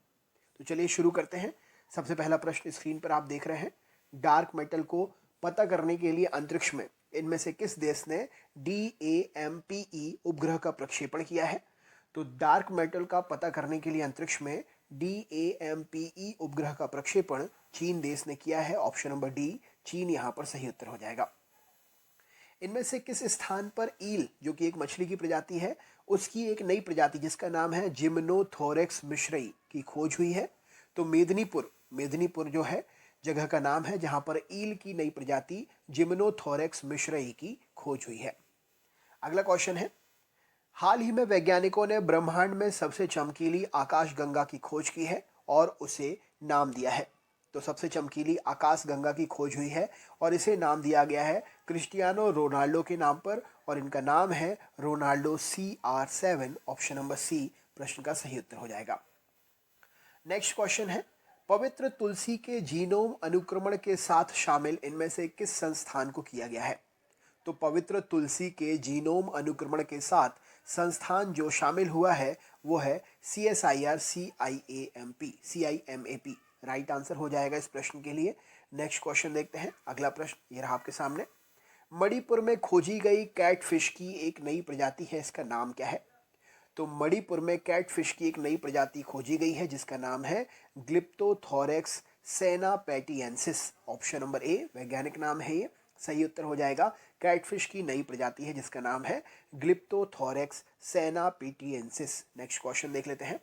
तो चलिए शुरू करते हैं। सबसे पहला प्रश्न स्क्रीन पर आप देख रहे हैं, डार्क मेटल को पता करने के लिए अंतरिक्ष में इनमें से किस देश ने DAMPE उपग्रह का प्रक्षेपण किया है? तो डार्क मैटर का पता करने के लिए अंतरिक्ष में DAMPE उपग्रह का प्रक्षेपण चीन देश ने किया है। ऑप्शन नंबर डी, चीन यहाँ पर सही उत्तर हो जाएगा। इनमें से किस स्थान पर ईल, जो कि एक मछली की प्रजाति है, उसकी एक नई प्रजाति जिसका नाम है जिम्नोथोरेक्स मिश्रई की खोज हुई है? तो मेदिनीपुर जो है जगह का नाम है जहां पर ईल की नई प्रजाति जिम्नोथोरेक्स मिश्रई की खोज हुई है। अगला क्वेश्चन है, हाल ही में वैज्ञानिकों ने ब्रह्मांड में सबसे चमकीली आकाशगंगा की खोज की है और उसे नाम दिया है। तो सबसे चमकीली आकाशगंगा की खोज हुई है और इसे नाम दिया गया है क्रिस्टियानो रोनाल्डो के नाम पर और इनका नाम है Ronaldo CR7। Option number C प्रश्न का सही उत्तर हो जाएगा। नेक्स्ट क्वेश्चन है, पवित्र तुलसी के जीनोम अनुक्रमण के साथ शामिल इनमें से किस संस्थान को किया गया है? तो पवित्र तुलसी के जीनोम अनुक्रमण के साथ संस्थान जो शामिल हुआ है वो है CSIR CIMAP। राइट आंसर हो जाएगा इस प्रश्न के लिए। नेक्स्ट क्वेश्चन देखते हैं। अगला प्रश्न ये रहा आपके सामने, मणिपुर में खोजी गई कैटफिश की एक नई प्रजाति है, इसका नाम क्या है? तो मणिपुर में कैटफिश की एक नई प्रजाति खोजी गई है जिसका नाम है ग्लिप्टोथोरेक्स सेनापेटियंसिस। ऑप्शन नंबर ए वैज्ञानिक नाम है, ये सही उत्तर हो जाएगा। कैटफिश की नई प्रजाति है जिसका नाम है ग्लिप्टोथोरेक्स सेनापेटियंसिस। नेक्स्ट क्वेश्चन देख लेते हैं।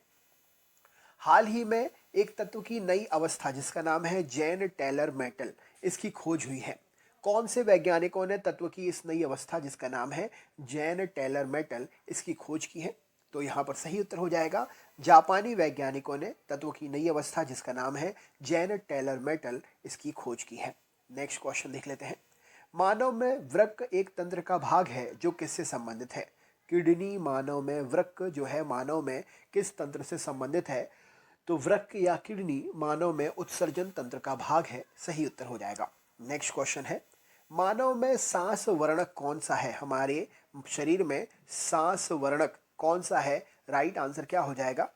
हाल ही में एक तत्व की नई अवस्था जिसका नाम है जैन टेलर मेटल, इसकी खोज हुई है। कौन से वैज्ञानिकों ने तत्व की इस नई अवस्था जिसका नाम है जैन टेलर मेटल, इसकी खोज की है? तो यहाँ पर सही उत्तर हो जाएगा, जापानी वैज्ञानिकों ने तत्व की नई अवस्था जिसका नाम है जैन टेलर मेटल, इसकी खोज की है। नेक्स्ट क्वेश्चन देख लेते हैं। मानव में वृक्क एक तंत्र का भाग है जो किससे संबंधित है? किडनी मानव में वृक्क जो है मानव में किस तंत्र से संबंधित है? तो वृक्क या किडनी मानव में उत्सर्जन तंत्र का भाग है, सही उत्तर हो जाएगा। नेक्स्ट क्वेश्चन है, मानव में सांस वर्णक कौन सा है? हमारे शरीर में सांस वर्णक कौन सा है? राइट आंसर क्या हो जाएगा?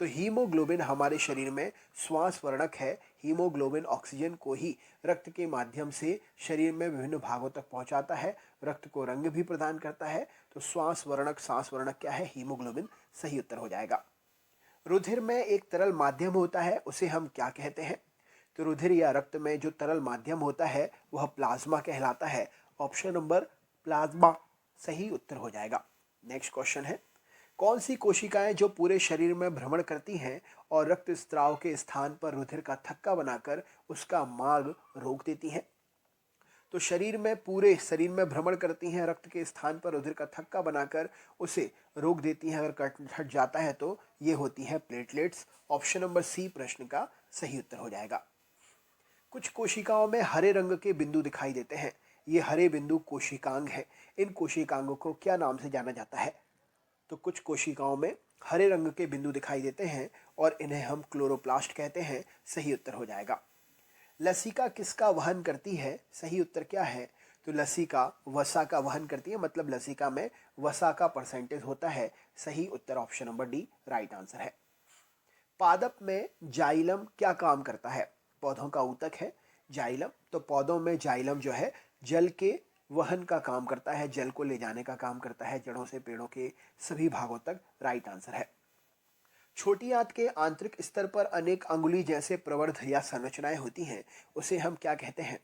तो हीमोग्लोबिन हमारे शरीर में श्वास वर्णक है। हीमोग्लोबिन ऑक्सीजन को ही रक्त के माध्यम से शरीर में विभिन्न भागों तक पहुंचाता है, रक्त को रंग भी प्रदान करता है। तो सांस वर्णक क्या है? हीमोग्लोबिन सही उत्तर हो जाएगा। रुधिर में एक तरल माध्यम होता है, उसे हम क्या कहते हैं? तो रुधिर या रक्त में जो तरल माध्यम होता है वह प्लाज्मा कहलाता है। ऑप्शन नंबर प्लाज्मा सही उत्तर हो जाएगा। नेक्स्ट क्वेश्चन है, कौन सी कोशिकाएं जो पूरे शरीर में भ्रमण करती हैं और रक्त स्त्राव के स्थान पर रुधिर का थक्का बनाकर उसका मार्ग रोक देती हैं? तो पूरे शरीर में भ्रमण करती हैं, रक्त के स्थान पर रुधिर का थक्का बनाकर उसे रोक देती हैं। अगर कट हट जाता है तो ये होती है प्लेटलेट्स। ऑप्शन नंबर सी प्रश्न का सही उत्तर हो जाएगा। कुछ कोशिकाओं में हरे रंग के बिंदु दिखाई देते हैं, ये हरे बिंदु कोशिकांग है। इन कोशिकांगों को क्या नाम से जाना जाता है? तो कुछ कोशिकाओं में हरे रंग के बिंदु दिखाई देते हैं और इन्हें हम क्लोरोप्लास्ट कहते हैं, सही उत्तर हो जाएगा। लसिका किसका वहन करती है? सही उत्तर क्या है? तो लसिका वसा का वहन करती है, मतलब लसिका में वसा का परसेंटेज होता है। सही उत्तर option number D right answer है। पादप में जाइलम क्या काम करता है? पौधों का ऊतक है जाइलम, तो पौधों में जाइलम जो है जल के वहन का काम करता है, जल को ले जाने का काम करता है जड़ों से पेड़ों के सभी भागों तक। राइट आंसर है। छोटी आंत के आंतरिक स्तर पर अनेक अंगुली जैसे प्रवर्ध या संरचनाएं होती हैं, उसे हम क्या कहते हैं?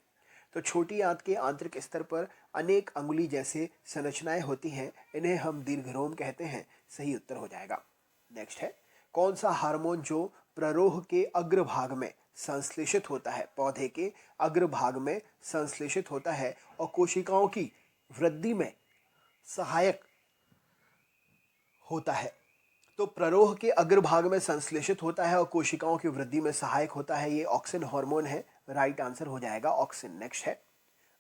तो छोटी आंत के आंतरिक स्तर पर अनेक अंगुली जैसे संरचनाएं होती हैं, इन्हें हम दीर्घरोम कहते हैं। सही उत्तर हो जाएगा। नेक्स्ट है, कौन सा हार्मोन जो प्ररोह के अग्रभाग में संश्लेषित होता है, पौधे के अग्रभाग में संश्लेषित होता है और कोशिकाओं की वृद्धि में सहायक होता है? तो प्ररोह के अग्रभाग में संश्लेषित होता है और कोशिकाओं की वृद्धि में सहायक होता है, ये ऑक्सिन हार्मोन है। राइट आंसर हो जाएगा ऑक्सिन। नेक्स्ट है,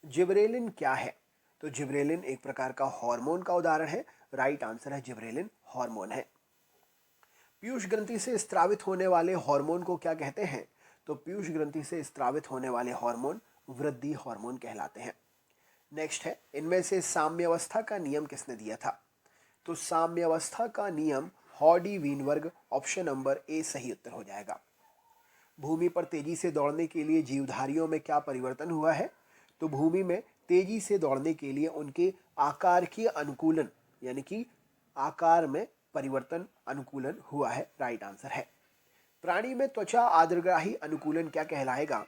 जिब्रेलिन क्या है? तो जिब्रेलिन एक प्रकार का हार्मोन का उदाहरण है। राइट आंसर है जिब्रेलिन हार्मोन है। पीयूष ग्रंथि से स्त्रावित होने वाले हार्मोन को क्या कहते हैं? तो पीयूष ग्रंथि से स्त्रावित होने वाले हार्मोन वृद्धि हार्मोन कहलाते हैं। नेक्स्ट है, इनमें से साम्यावस्था का नियम किसने दिया था? तो साम्यावस्था का नियम हॉडी वीनवर्ग। ऑप्शन नंबर ए सही उत्तर हो जाएगा। भूमि पर तेजी से दौड़ने के लिए जीवधारियों में क्या परिवर्तन हुआ है? तो भूमि में तेजी से दौड़ने के लिए उनके आकार के अनुकूलन यानी कि आकार में परिवर्तन अनुकूलन हुआ है, राइट आंसर है। प्राणी में त्वचा आर्द्रग्राही अनुकूलन क्या कहलाएगा?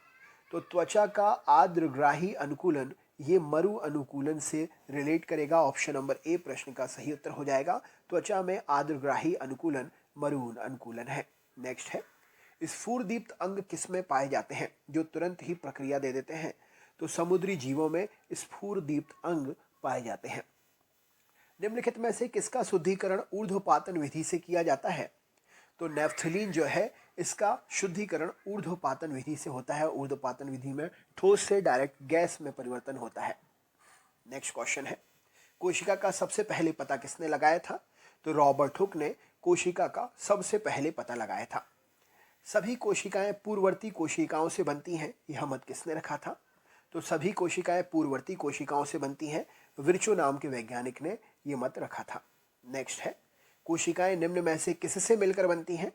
तो त्वचा का आर्द्रग्राही अनुकूलन ये मरु अनुकूलन से रिलेट करेगा। ऑप्शन नंबर ए प्रश्न का सही उत्तर हो जाएगा। त्वचा में आर्द्रग्राही अनुकूलन मरु अनुकूलन है। नेक्स्ट है, स्फुरदीप्त अंग किसमें पाए जाते हैं जो तुरंत ही प्रक्रिया दे देते हैं? तो समुद्री जीवों में स्फुरदीप्त अंग पाए जाते हैं। निम्नलिखित में से किसका शुद्धिकरण ऊर्ध्वपातन विधि से किया जाता है? तो नेफ्थलीन जो है इसका शुद्धिकरण ऊर्ध्वपातन विधि से होता है। ऊर्ध्वपातन विधि में ठोस से डायरेक्ट गैस में परिवर्तन होता है। नेक्स्ट क्वेश्चन है, कोशिका का सबसे पहले पता किसने लगाया था? तो रॉबर्ट हुक ने कोशिका का सबसे पहले पता लगाया था। सभी कोशिकाएं पूर्ववर्ती कोशिकाओं से बनती हैं, यह मत किसने रखा था? तो सभी कोशिकाएं पूर्ववर्ती कोशिकाओं से बनती हैं, विर्चो नाम के वैज्ञानिक ने यह मत रखा था। नेक्स्ट है, कोशिकाएं निम्न में से किससे मिलकर बनती हैं?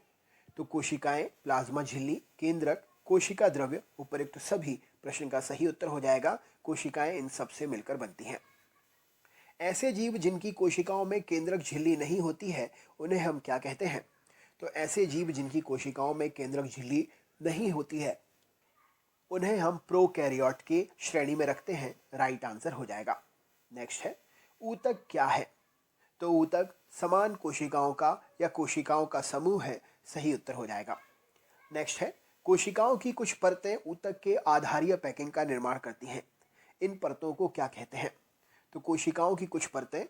तो कोशिकाएं प्लाज्मा झिल्ली, केंद्रक, कोशिका द्रव्य, उपयुक्त सभी प्रश्न का सही उत्तर हो जाएगा। कोशिकाएं इन सब से मिलकर बनती हैं। ऐसे जीव जिनकी कोशिकाओं में केंद्रक झिल्ली नहीं होती है उन्हें हम क्या कहते हैं? तो ऐसे जीव जिनकी कोशिकाओं में केंद्रक झिल्ली नहीं होती है उन्हें हम प्रोकैरियोट की श्रेणी में रखते हैं, राइट आंसर हो जाएगा। नेक्स्ट है, ऊतक क्या है? तो ऊतक समान कोशिकाओं का या कोशिकाओं का समूह है, सही उत्तर हो जाएगा। नेक्स्ट है, कोशिकाओं की कुछ परतें ऊतक के आधारीय पैकिंग का निर्माण करती हैं, इन परतों को क्या कहते हैं? तो कोशिकाओं की कुछ परतें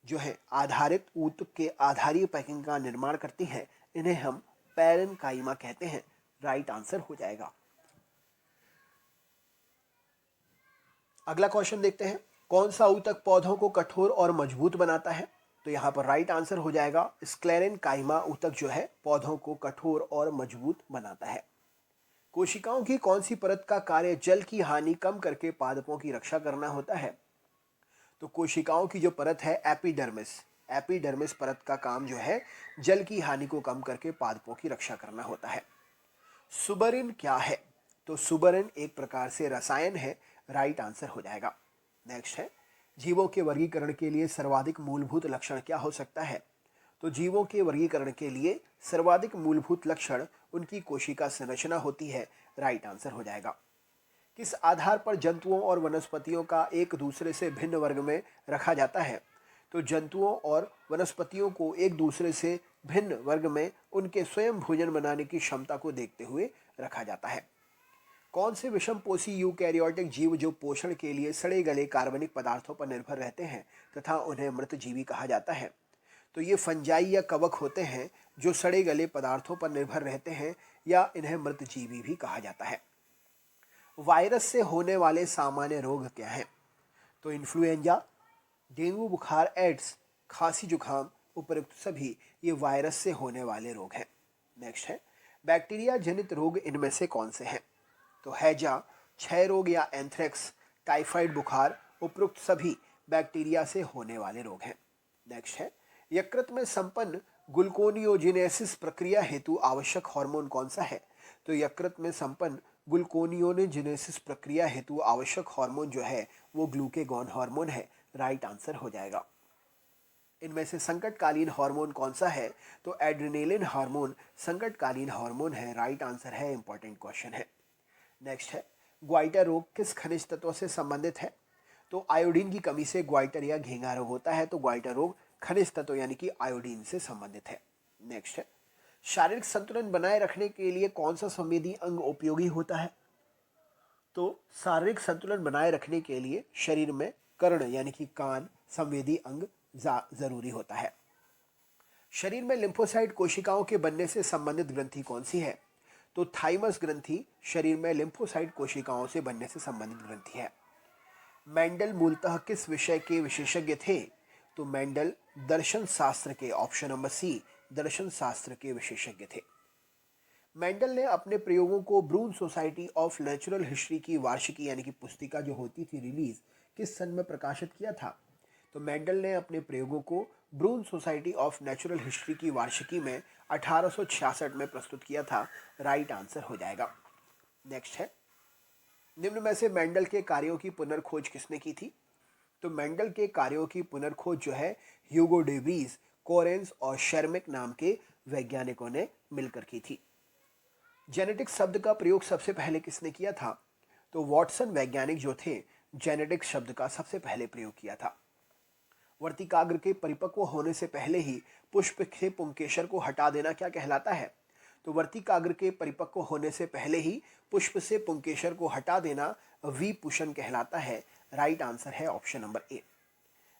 जो है आधारित ऊतक के आधारीय पैकिंग का निर्माण करती हैं, इन्हें हम पैरेन्काइमा कहते हैं, राइट आंसर हो जाएगा। अगला क्वेश्चन देखते हैं, कौन सा ऊतक पौधों को कठोर और मजबूत बनाता है? तो यहाँ पर राइट आंसर हो जाएगा स्क्लेरेन्काइमा ऊतक जो है पौधों को कठोर और मजबूत बनाता है। कोशिकाओं की कौन सी परत का कार्य जल की हानि कम करके पादपों की रक्षा करना होता है? तो कोशिकाओं की जो परत है एपिडर्मिस परत का काम जो है जल की हानि को कम करके पादपों की रक्षा करना होता है। सुबरिन क्या है? तो सुबरिन एक प्रकार से रसायन है, राइट आंसर हो जाएगा। नेक्स्ट है, जीवों के वर्गीकरण के लिए सर्वाधिक मूलभूत लक्षण क्या हो सकता है? तो जीवों के वर्गीकरण के लिए सर्वाधिक मूलभूत लक्षण उनकी कोशिका संरचना होती है, राइट आंसर हो जाएगा। किस आधार पर जंतुओं और वनस्पतियों का एक दूसरे से भिन्न वर्ग में रखा जाता है? तो जंतुओं और वनस्पतियों को एक दूसरे से भिन्न वर्ग में उनके स्वयं भोजन बनाने की क्षमता को देखते हुए रखा जाता है। कौन से विषमपोषी यूकैरियोटिक जीव जो पोषण के लिए सड़े गले कार्बनिक पदार्थों पर निर्भर रहते हैं तथा उन्हें मृतजीवी कहा जाता है? तो ये फंजाई या कवक होते हैं जो सड़े गले पदार्थों पर निर्भर रहते हैं या इन्हें मृतजीवी भी कहा जाता है। वायरस से होने वाले सामान्य रोग क्या हैं? तो इन्फ्लुएंजा, डेंगू बुखार, एड्स, खांसी जुकाम, उपयुक्त सभी ये वायरस से होने वाले रोग हैं। नेक्स्ट है, बैक्टीरिया जनित रोग इनमें से कौन से हैं? तो हैजा, क्षय रोग या एंथ्रेक्स, टाइफाइड बुखार, उपयुक्त सभी बैक्टीरिया से होने वाले रोग हैं। नेक्स्ट है, यकृत में संपन्न ग्लूकोनियोजेनेसिस प्रक्रिया हेतु आवश्यक हार्मोन कौन सा है? तो यकृत में संपन्न ग्लूकोनियोजेनेसिस प्रक्रिया हेतु आवश्यक हार्मोन जो है वो ग्लूकेगॉन हार्मोन है, राइट आंसर हो जाएगा। इनमें से संकटकालीन हार्मोन कौन सा है? तो एड्रेनालिन हार्मोन संकटकालीन हार्मोन है, राइट आंसर है, इंपॉर्टेंट क्वेश्चन है। नेक्स्ट है, ग्वाइटर रोग किस खनिज तत्व से संबंधित है? तो आयोडीन की कमी से ग्वाइटर या घेंगा रोग होता है, तो ग्वाइटर रोग खनिज तत्व यानी कि आयोडीन से संबंधित है। नेक्स्ट है, शारीरिक संतुलन बनाए रखने के लिए कौन सा संवेदी अंग उपयोगी होता है? तो शारीरिक संतुलन बनाए रखने के लिए शरीर में कर्ण यानी कि कान संवेदी अंग जरूरी होता है। शरीर में लिम्फोसाइट कोशिकाओं के बनने से संबंधित ग्रंथि कौन सी है? तो थाइमस ग्रंथि शरीर में लिम्फोसाइट कोशिकाओं से बनने से संबंधित ग्रंथि है। मेंडल मूलतः किस विषय के विशेषज्ञ थे? तो मेंडल दर्शन शास्त्र के, ऑप्शन नंबर सी, दर्शन शास्त्र के विशेषज्ञ थे। मेंडल ने अपने प्रयोगों को ब्रून सोसाइटी ऑफ नेचुरल हिस्ट्री की वार्षिकी यानी कि पुस्तिका जो होती थी रिलीज किस सन में प्रकाशित किया था? तो मेंडल ने अपने प्रयोगों को ब्रून सोसाइटी ऑफ नेचुरल हिस्ट्री की वार्षिकी में 1866 में प्रस्तुत किया था, राइट आंसर हो जाएगा। नेक्स्ट है, निम्न में से मेंडल के कार्यों की पुनर्खोज किसने की थी? तो मेंडल के कार्यों की पुनर्खोज जो है ह्यूगो डे व्रीज, कोरेंस और शर्मिक नाम के वैज्ञानिकों ने मिलकर की थी। जेनेटिक्स शब्द का प्रयोग सबसे पहले किसने किया था? तो वॉटसन वैज्ञानिक जो थे जेनेटिक्स शब्द का सबसे पहले प्रयोग किया था। वर्तिकाग्र के परिपक्व होने से पहले ही पुष्प से पुंकेसर को हटा देना क्या कहलाता है? तो वर्तिकाग्र के परिपक्व होने से पहले ही पुष्प से पुंकेसर को हटा देना विपुषण कहलाता है। राइट आंसर है ऑप्शन नंबर ए।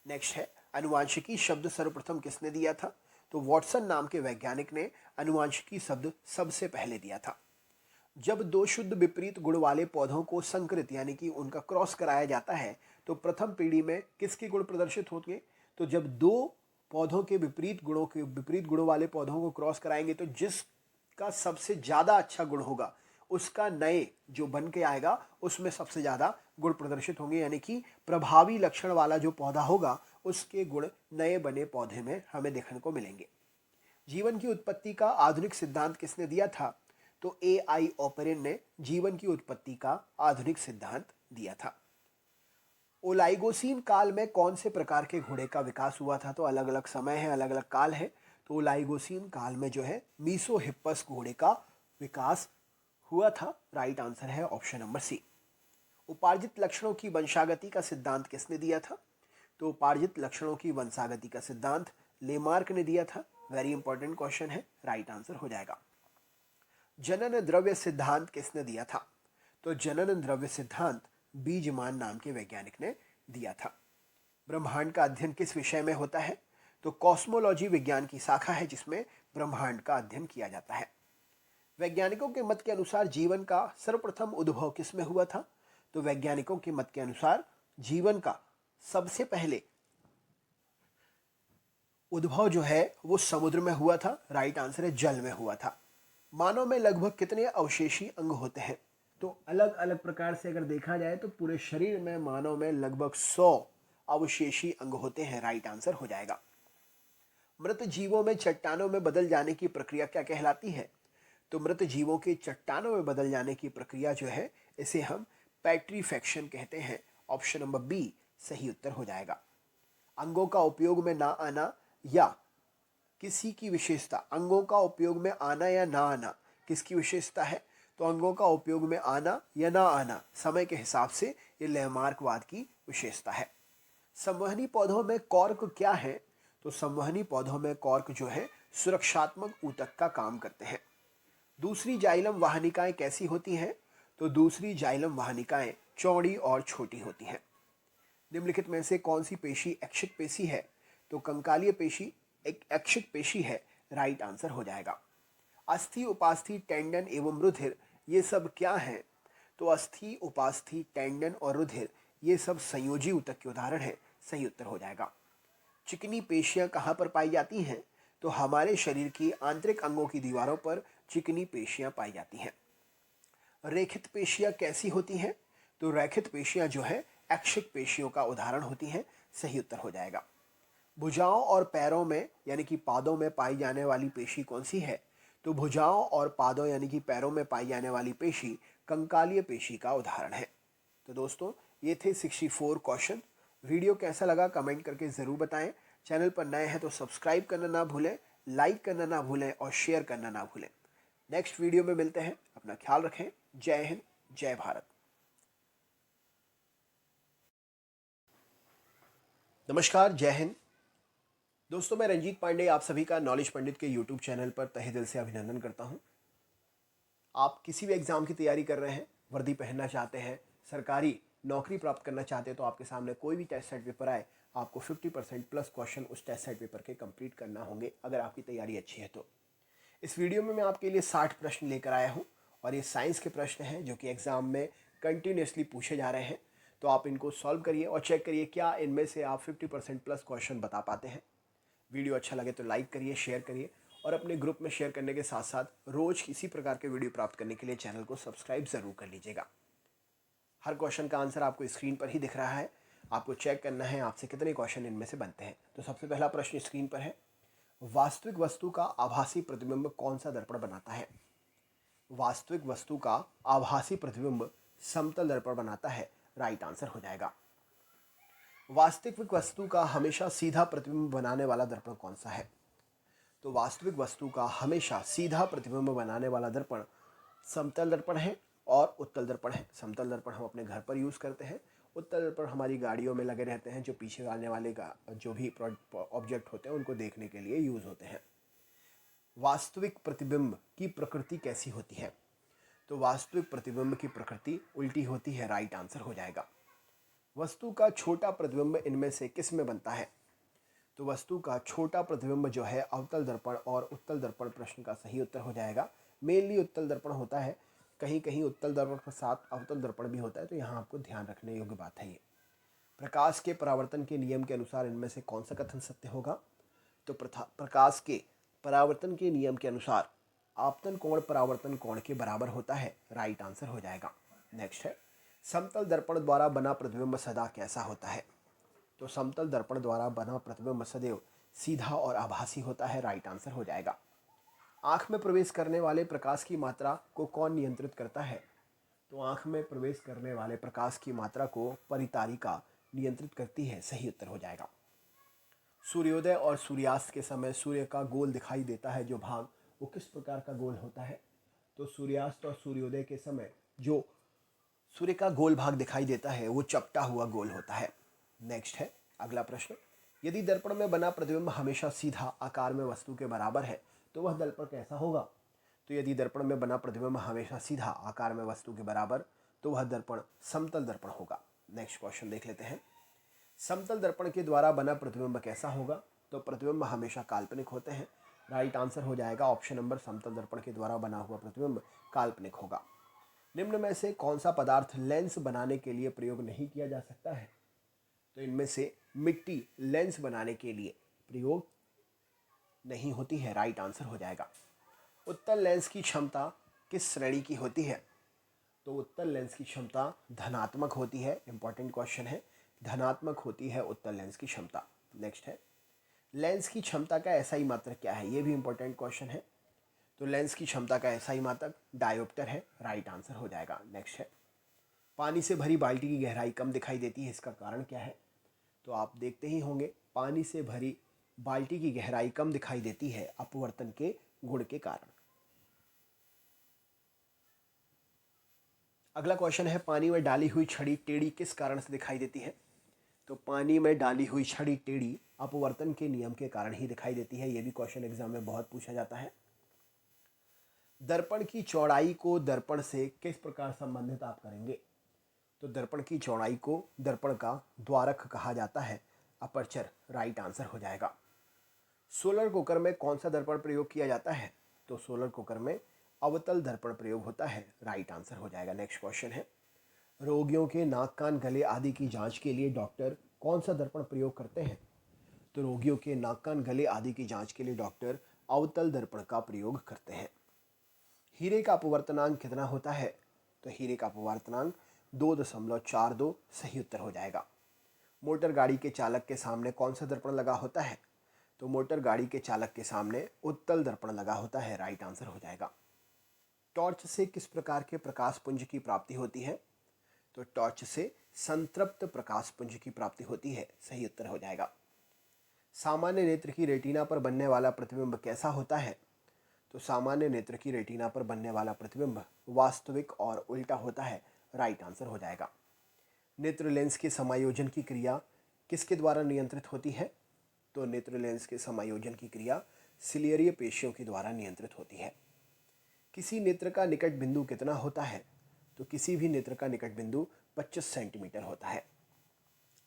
नेक्स्ट है, अनुवांशिकी शब्द सर्वप्रथम किसने दिया था? तो वॉटसन नाम के वैज्ञानिक ने अनुवांशिकी शब्द सबसे पहले दिया था। जब दो शुद्ध विपरीत गुण वाले पौधों को संकरित यानी कि उनका क्रॉस कराया जाता है तो प्रथम पीढ़ी में किसके गुण प्रदर्शित होंगे? तो जब दो पौधों के विपरीत गुणों वाले पौधों को क्रॉस कराएंगे तो जिसका सबसे ज़्यादा अच्छा गुण होगा उसका नए जो बन के आएगा उसमें सबसे ज़्यादा गुण प्रदर्शित होंगे, यानी कि प्रभावी लक्षण वाला जो पौधा होगा उसके गुण नए बने पौधे में हमें देखने को मिलेंगे। जीवन की उत्पत्ति का आधुनिक सिद्धांत किसने दिया था? तो AI ओपेरिन ने जीवन की उत्पत्ति का आधुनिक सिद्धांत दिया था। ओलाइगोसीन काल में कौन से प्रकार के घोड़े का विकास हुआ था? तो अलग अलग समय है, अलग अलग काल है। तो ओलाइगोसीन काल में जो है मीसोहिप्पस घोड़े का विकास हुआ था। राइट आंसर है ऑप्शन नंबर सी। उपार्जित लक्षणों की वंशागति का सिद्धांत किसने दिया था? तो उपार्जित लक्षणों की वंशागति का सिद्धांत लेमार्क ने दिया था। वेरी इंपॉर्टेंट क्वेश्चन है, राइट आंसर हो जाएगा। जनन द्रव्य सिद्धांत किसने दिया था? तो जनन द्रव्य सिद्धांत बीजमान नाम के वैज्ञानिक ने दिया था। ब्रह्मांड का अध्ययन किस विषय में होता है? तो कॉस्मोलॉजी विज्ञान की शाखा है जिसमें ब्रह्मांड का अध्ययन किया जाता है। वैज्ञानिकों के मत के अनुसार जीवन का सर्वप्रथम उद्भव किसमें हुआ था? तो वैज्ञानिकों के मत के अनुसार जीवन का सबसे पहले उद्भव जो है वो समुद्र में हुआ था। राइट आंसर है जल में हुआ था। मानव में लगभग कितने अवशेषी अंग होते हैं? तो अलग अलग प्रकार से अगर देखा जाए तो पूरे शरीर में मानव में लगभग 100 अवशेषी अंग होते हैं। राइट आंसर हो जाएगा। मृत जीवों में चट्टानों में बदल जाने की प्रक्रिया क्या कहलाती है? तो मृत जीवों के चट्टानों में बदल जाने की प्रक्रिया जो है इसे हम पेट्रीफैक्शन कहते हैं। ऑप्शन नंबर बी सही उत्तर हो जाएगा। अंगों का उपयोग में ना आना या किसी की विशेषता, अंगों का उपयोग में आना या ना आना किसकी विशेषता है? तो अंगों का उपयोग में आना या ना आना समय के हिसाब से ये लेमार्कवाद की विशेषता है। संवहनी पौधों में कॉर्क क्या है? तो संवहनी पौधों में कॉर्क जो है सुरक्षात्मक ऊतक का काम करते हैं। दूसरी जाइलम वाहनिकाएं कैसी होती हैं? तो दूसरी जाइलम वाहनिकाएं चौड़ी और छोटी होती हैं। निम्नलिखित में से कौन सी पेशी ऐच्छिक पेशी है? तो कंकालीय पेशी एक ऐच्छिक पेशी है। राइट आंसर हो जाएगा। अस्थि, उपास्थि, टेंडन एवं रुधिर ये सब क्या हैं? तो अस्थि, उपास्थि, टेंडन और रुधिर ये सब संयोजी ऊतक के उदाहरण हैं। सही उत्तर हो जाएगा। चिकनी पेशियां कहाँ पर पाई जाती हैं? तो हमारे शरीर की आंतरिक अंगों की दीवारों पर चिकनी पेशियां पाई जाती हैं। रेखित पेशियां कैसी होती हैं? तो रेखित पेशियां जो है ऐच्छिक पेशियों का उदाहरण होती हैं। सही उत्तर हो जाएगा। भुजाओं और पैरों में यानी कि पादों में पाई जाने वाली पेशी कौन सी है? तो भुजाओं और पादों यानी कि पैरों में पाई जाने वाली पेशी कंकालीय पेशी का उदाहरण है। तो दोस्तों ये थे 64 क्वेश्चन। वीडियो कैसा लगा कमेंट करके ज़रूर बताएं। चैनल पर नए हैं तो सब्सक्राइब करना ना भूलें, लाइक करना ना भूलें और शेयर करना ना भूलें। नेक्स्ट वीडियो में मिलते हैं। अपना ख्याल रखें। जय हिंद, जय भारत। नमस्कार, जय हिंद। दोस्तों मैं रंजीत पांडे आप सभी का नॉलेज पंडित के यूट्यूब चैनल पर तहे दिल से अभिनंदन करता हूं। आप किसी भी एग्ज़ाम की तैयारी कर रहे हैं, वर्दी पहनना चाहते हैं, सरकारी नौकरी प्राप्त करना चाहते हैं तो आपके सामने कोई भी टेस्ट सेट पेपर आए आपको 50% प्लस क्वेश्चन उस टेस्ट सेट पेपर के कंप्लीट करना होंगे अगर आपकी तैयारी अच्छी है तो। इस वीडियो में मैं आपके लिए 60 प्रश्न लेकर आया हूँ और ये साइंस के प्रश्न हैं जो कि एग्ज़ाम में कंटिन्यूसली पूछे जा रहे हैं। तो आप इनको सॉल्व करिए और चेक करिए क्या इनमें से आप 50% प्लस क्वेश्चन बता पाते हैं। वीडियो अच्छा लगे तो लाइक करिए, शेयर करिए और अपने ग्रुप में शेयर करने के साथ साथ रोज़ इसी प्रकार के वीडियो प्राप्त करने के लिए चैनल को सब्सक्राइब ज़रूर कर लीजिएगा। हर क्वेश्चन का आंसर आपको स्क्रीन पर ही दिख रहा है। आपको चेक करना है आपसे कितने क्वेश्चन इनमें से बनते हैं। तो सबसे पहला प्रश्न स्क्रीन पर है, वास्तविक वस्तु का आभासी प्रतिबिंब कौन सा दर्पण बनाता है? वास्तविक वस्तु का आभासी प्रतिबिंब समतल दर्पण बनाता है, राइट आंसर हो जाएगा। वास्तविक वस्तु का हमेशा सीधा प्रतिबिंब बनाने वाला दर्पण कौन सा है? तो वास्तविक वस्तु का हमेशा सीधा प्रतिबिंब बनाने वाला दर्पण समतल दर्पण है और उत्तल दर्पण है। समतल दर्पण हम अपने घर पर यूज़ करते हैं, उत्तल दर्पण हमारी गाड़ियों में लगे रहते हैं, जो पीछे आने वाले का जो भी ऑब्जेक्ट होते हैं उनको देखने के लिए यूज़ होते हैं। वास्तविक प्रतिबिंब की प्रकृति कैसी होती है? तो वास्तविक प्रतिबिंब की प्रकृति उल्टी होती है, राइट आंसर हो जाएगा। वस्तु का छोटा प्रतिबिंब इनमें से किस में बनता है? तो वस्तु का छोटा प्रतिबिंब जो है अवतल दर्पण और उत्तल दर्पण प्रश्न का सही उत्तर हो जाएगा। मेनली उत्तल दर्पण होता है, कहीं कहीं उत्तल दर्पण के साथ अवतल दर्पण भी होता है, तो यहाँ आपको ध्यान रखने योग्य बात है ये। प्रकाश के परावर्तन के नियम के अनुसार इनमें से कौन सा कथन सत्य होगा? तो प्रकाश के परावर्तन के नियम के अनुसार आपतन कोण परावर्तन कोण के बराबर होता है, राइट आंसर हो जाएगा। नेक्स्ट है, समतल दर्पण द्वारा बना प्रतिबिंब सदा कैसा होता है? तो समतल दर्पण द्वारा बना प्रतिबिंब सदैव सीधा और आभासी होता है, राइट आंसर हो जाएगा। आँख में प्रवेश करने वाले प्रकाश की मात्रा को कौन नियंत्रित करता है? तो आँख में प्रवेश करने वाले प्रकाश की मात्रा को परितारिका नियंत्रित करती है, सही उत्तर हो जाएगा। सूर्योदय और सूर्यास्त के समय सूर्य का गोल दिखाई देता है जो भाग, वो किस प्रकार का गोल होता है? तो सूर्यास्त और सूर्योदय के समय जो सूर्य का गोल भाग दिखाई देता है वो चपटा हुआ गोल होता है। नेक्स्ट है अगला प्रश्न, यदि दर्पण में बना प्रतिबिंब हमेशा सीधा आकार में वस्तु के बराबर है तो वह दर्पण कैसा होगा? तो यदि दर्पण में बना प्रतिबिंब हमेशा सीधा आकार में वस्तु के बराबर तो वह दर्पण समतल दर्पण होगा। नेक्स्ट क्वेश्चन देख लेते हैं, समतल दर्पण के द्वारा बना प्रतिबिंब कैसा होगा? तो प्रतिबिंब हमेशा काल्पनिक होते हैं, राइट आंसर हो जाएगा ऑप्शन नंबर, समतल दर्पण के द्वारा बना हुआ प्रतिबिंब काल्पनिक होगा। निम्न में से कौन सा पदार्थ लेंस बनाने के लिए प्रयोग नहीं किया जा सकता है? तो इनमें से मिट्टी लेंस बनाने के लिए प्रयोग नहीं होती है, राइट आंसर हो जाएगा। उत्तल लेंस की क्षमता किस श्रेणी की होती है? तो उत्तल लेंस की क्षमता धनात्मक होती है, इंपॉर्टेंट क्वेश्चन है, धनात्मक होती है उत्तल लेंस की क्षमता। नेक्स्ट है, लेंस की क्षमता का एसआई मात्रक क्या है? ये भी इंपॉर्टेंट क्वेश्चन है। तो लेंस की क्षमता का एसआई मात्रक डायोप्टर है, राइट आंसर हो जाएगा। नेक्स्ट है, पानी से भरी बाल्टी की गहराई कम दिखाई देती है, इसका कारण क्या है? तो आप देखते ही होंगे पानी से भरी बाल्टी की गहराई कम दिखाई देती है अपवर्तन के गुण के कारण। अगला क्वेश्चन है, पानी में डाली हुई छड़ी टेढ़ी किस कारण से दिखाई देती है? तो पानी में डाली हुई छड़ी टेढ़ी अपवर्तन के नियम के कारण ही दिखाई देती है, यह भी क्वेश्चन एग्जाम में बहुत पूछा जाता है। दर्पण की चौड़ाई को दर्पण से किस प्रकार संबंधित आप करेंगे? तो दर्पण की चौड़ाई को दर्पण का द्वारक कहा जाता है, अपर्चर, राइट आंसर हो जाएगा। सोलर कुकर में कौन सा दर्पण प्रयोग किया जाता है? तो सोलर कुकर में अवतल दर्पण प्रयोग होता है, राइट आंसर हो जाएगा। नेक्स्ट क्वेश्चन है, रोगियों के नाक कान गले आदि की जांच के लिए डॉक्टर कौन सा दर्पण प्रयोग करते हैं? तो रोगियों के नाक कान गले आदि की जांच के लिए डॉक्टर अवतल दर्पण का प्रयोग करते हैं। हीरे का अपवर्तनांक कितना होता है? तो हीरे का अपवर्तनांक 2.42, सही उत्तर हो जाएगा। मोटर गाड़ी के चालक के सामने कौन सा दर्पण लगा होता है? तो मोटर गाड़ी के चालक के सामने उत्तल दर्पण लगा होता है, राइट आंसर हो जाएगा। टॉर्च से किस प्रकार के प्रकाश पुंज की प्राप्ति होती है? तो टॉर्च से संतृप्त प्रकाश पुंज की प्राप्ति होती है, सही उत्तर हो जाएगा। सामान्य नेत्र की रेटिना पर बनने वाला प्रतिबिंब कैसा होता है? तो सामान्य नेत्र की रेटिना पर बनने वाला प्रतिबिंब वास्तविक और उल्टा होता है, राइट आंसर हो जाएगा। नेत्र लेंस के समायोजन की क्रिया किसके द्वारा नियंत्रित होती है? तो नेत्र लेंस के समायोजन की क्रिया सिलियरीय पेशियों के द्वारा नियंत्रित होती है। किसी नेत्र का निकट बिंदु कितना होता है? तो किसी भी नेत्र का निकट बिंदु 25 सेंटीमीटर होता है।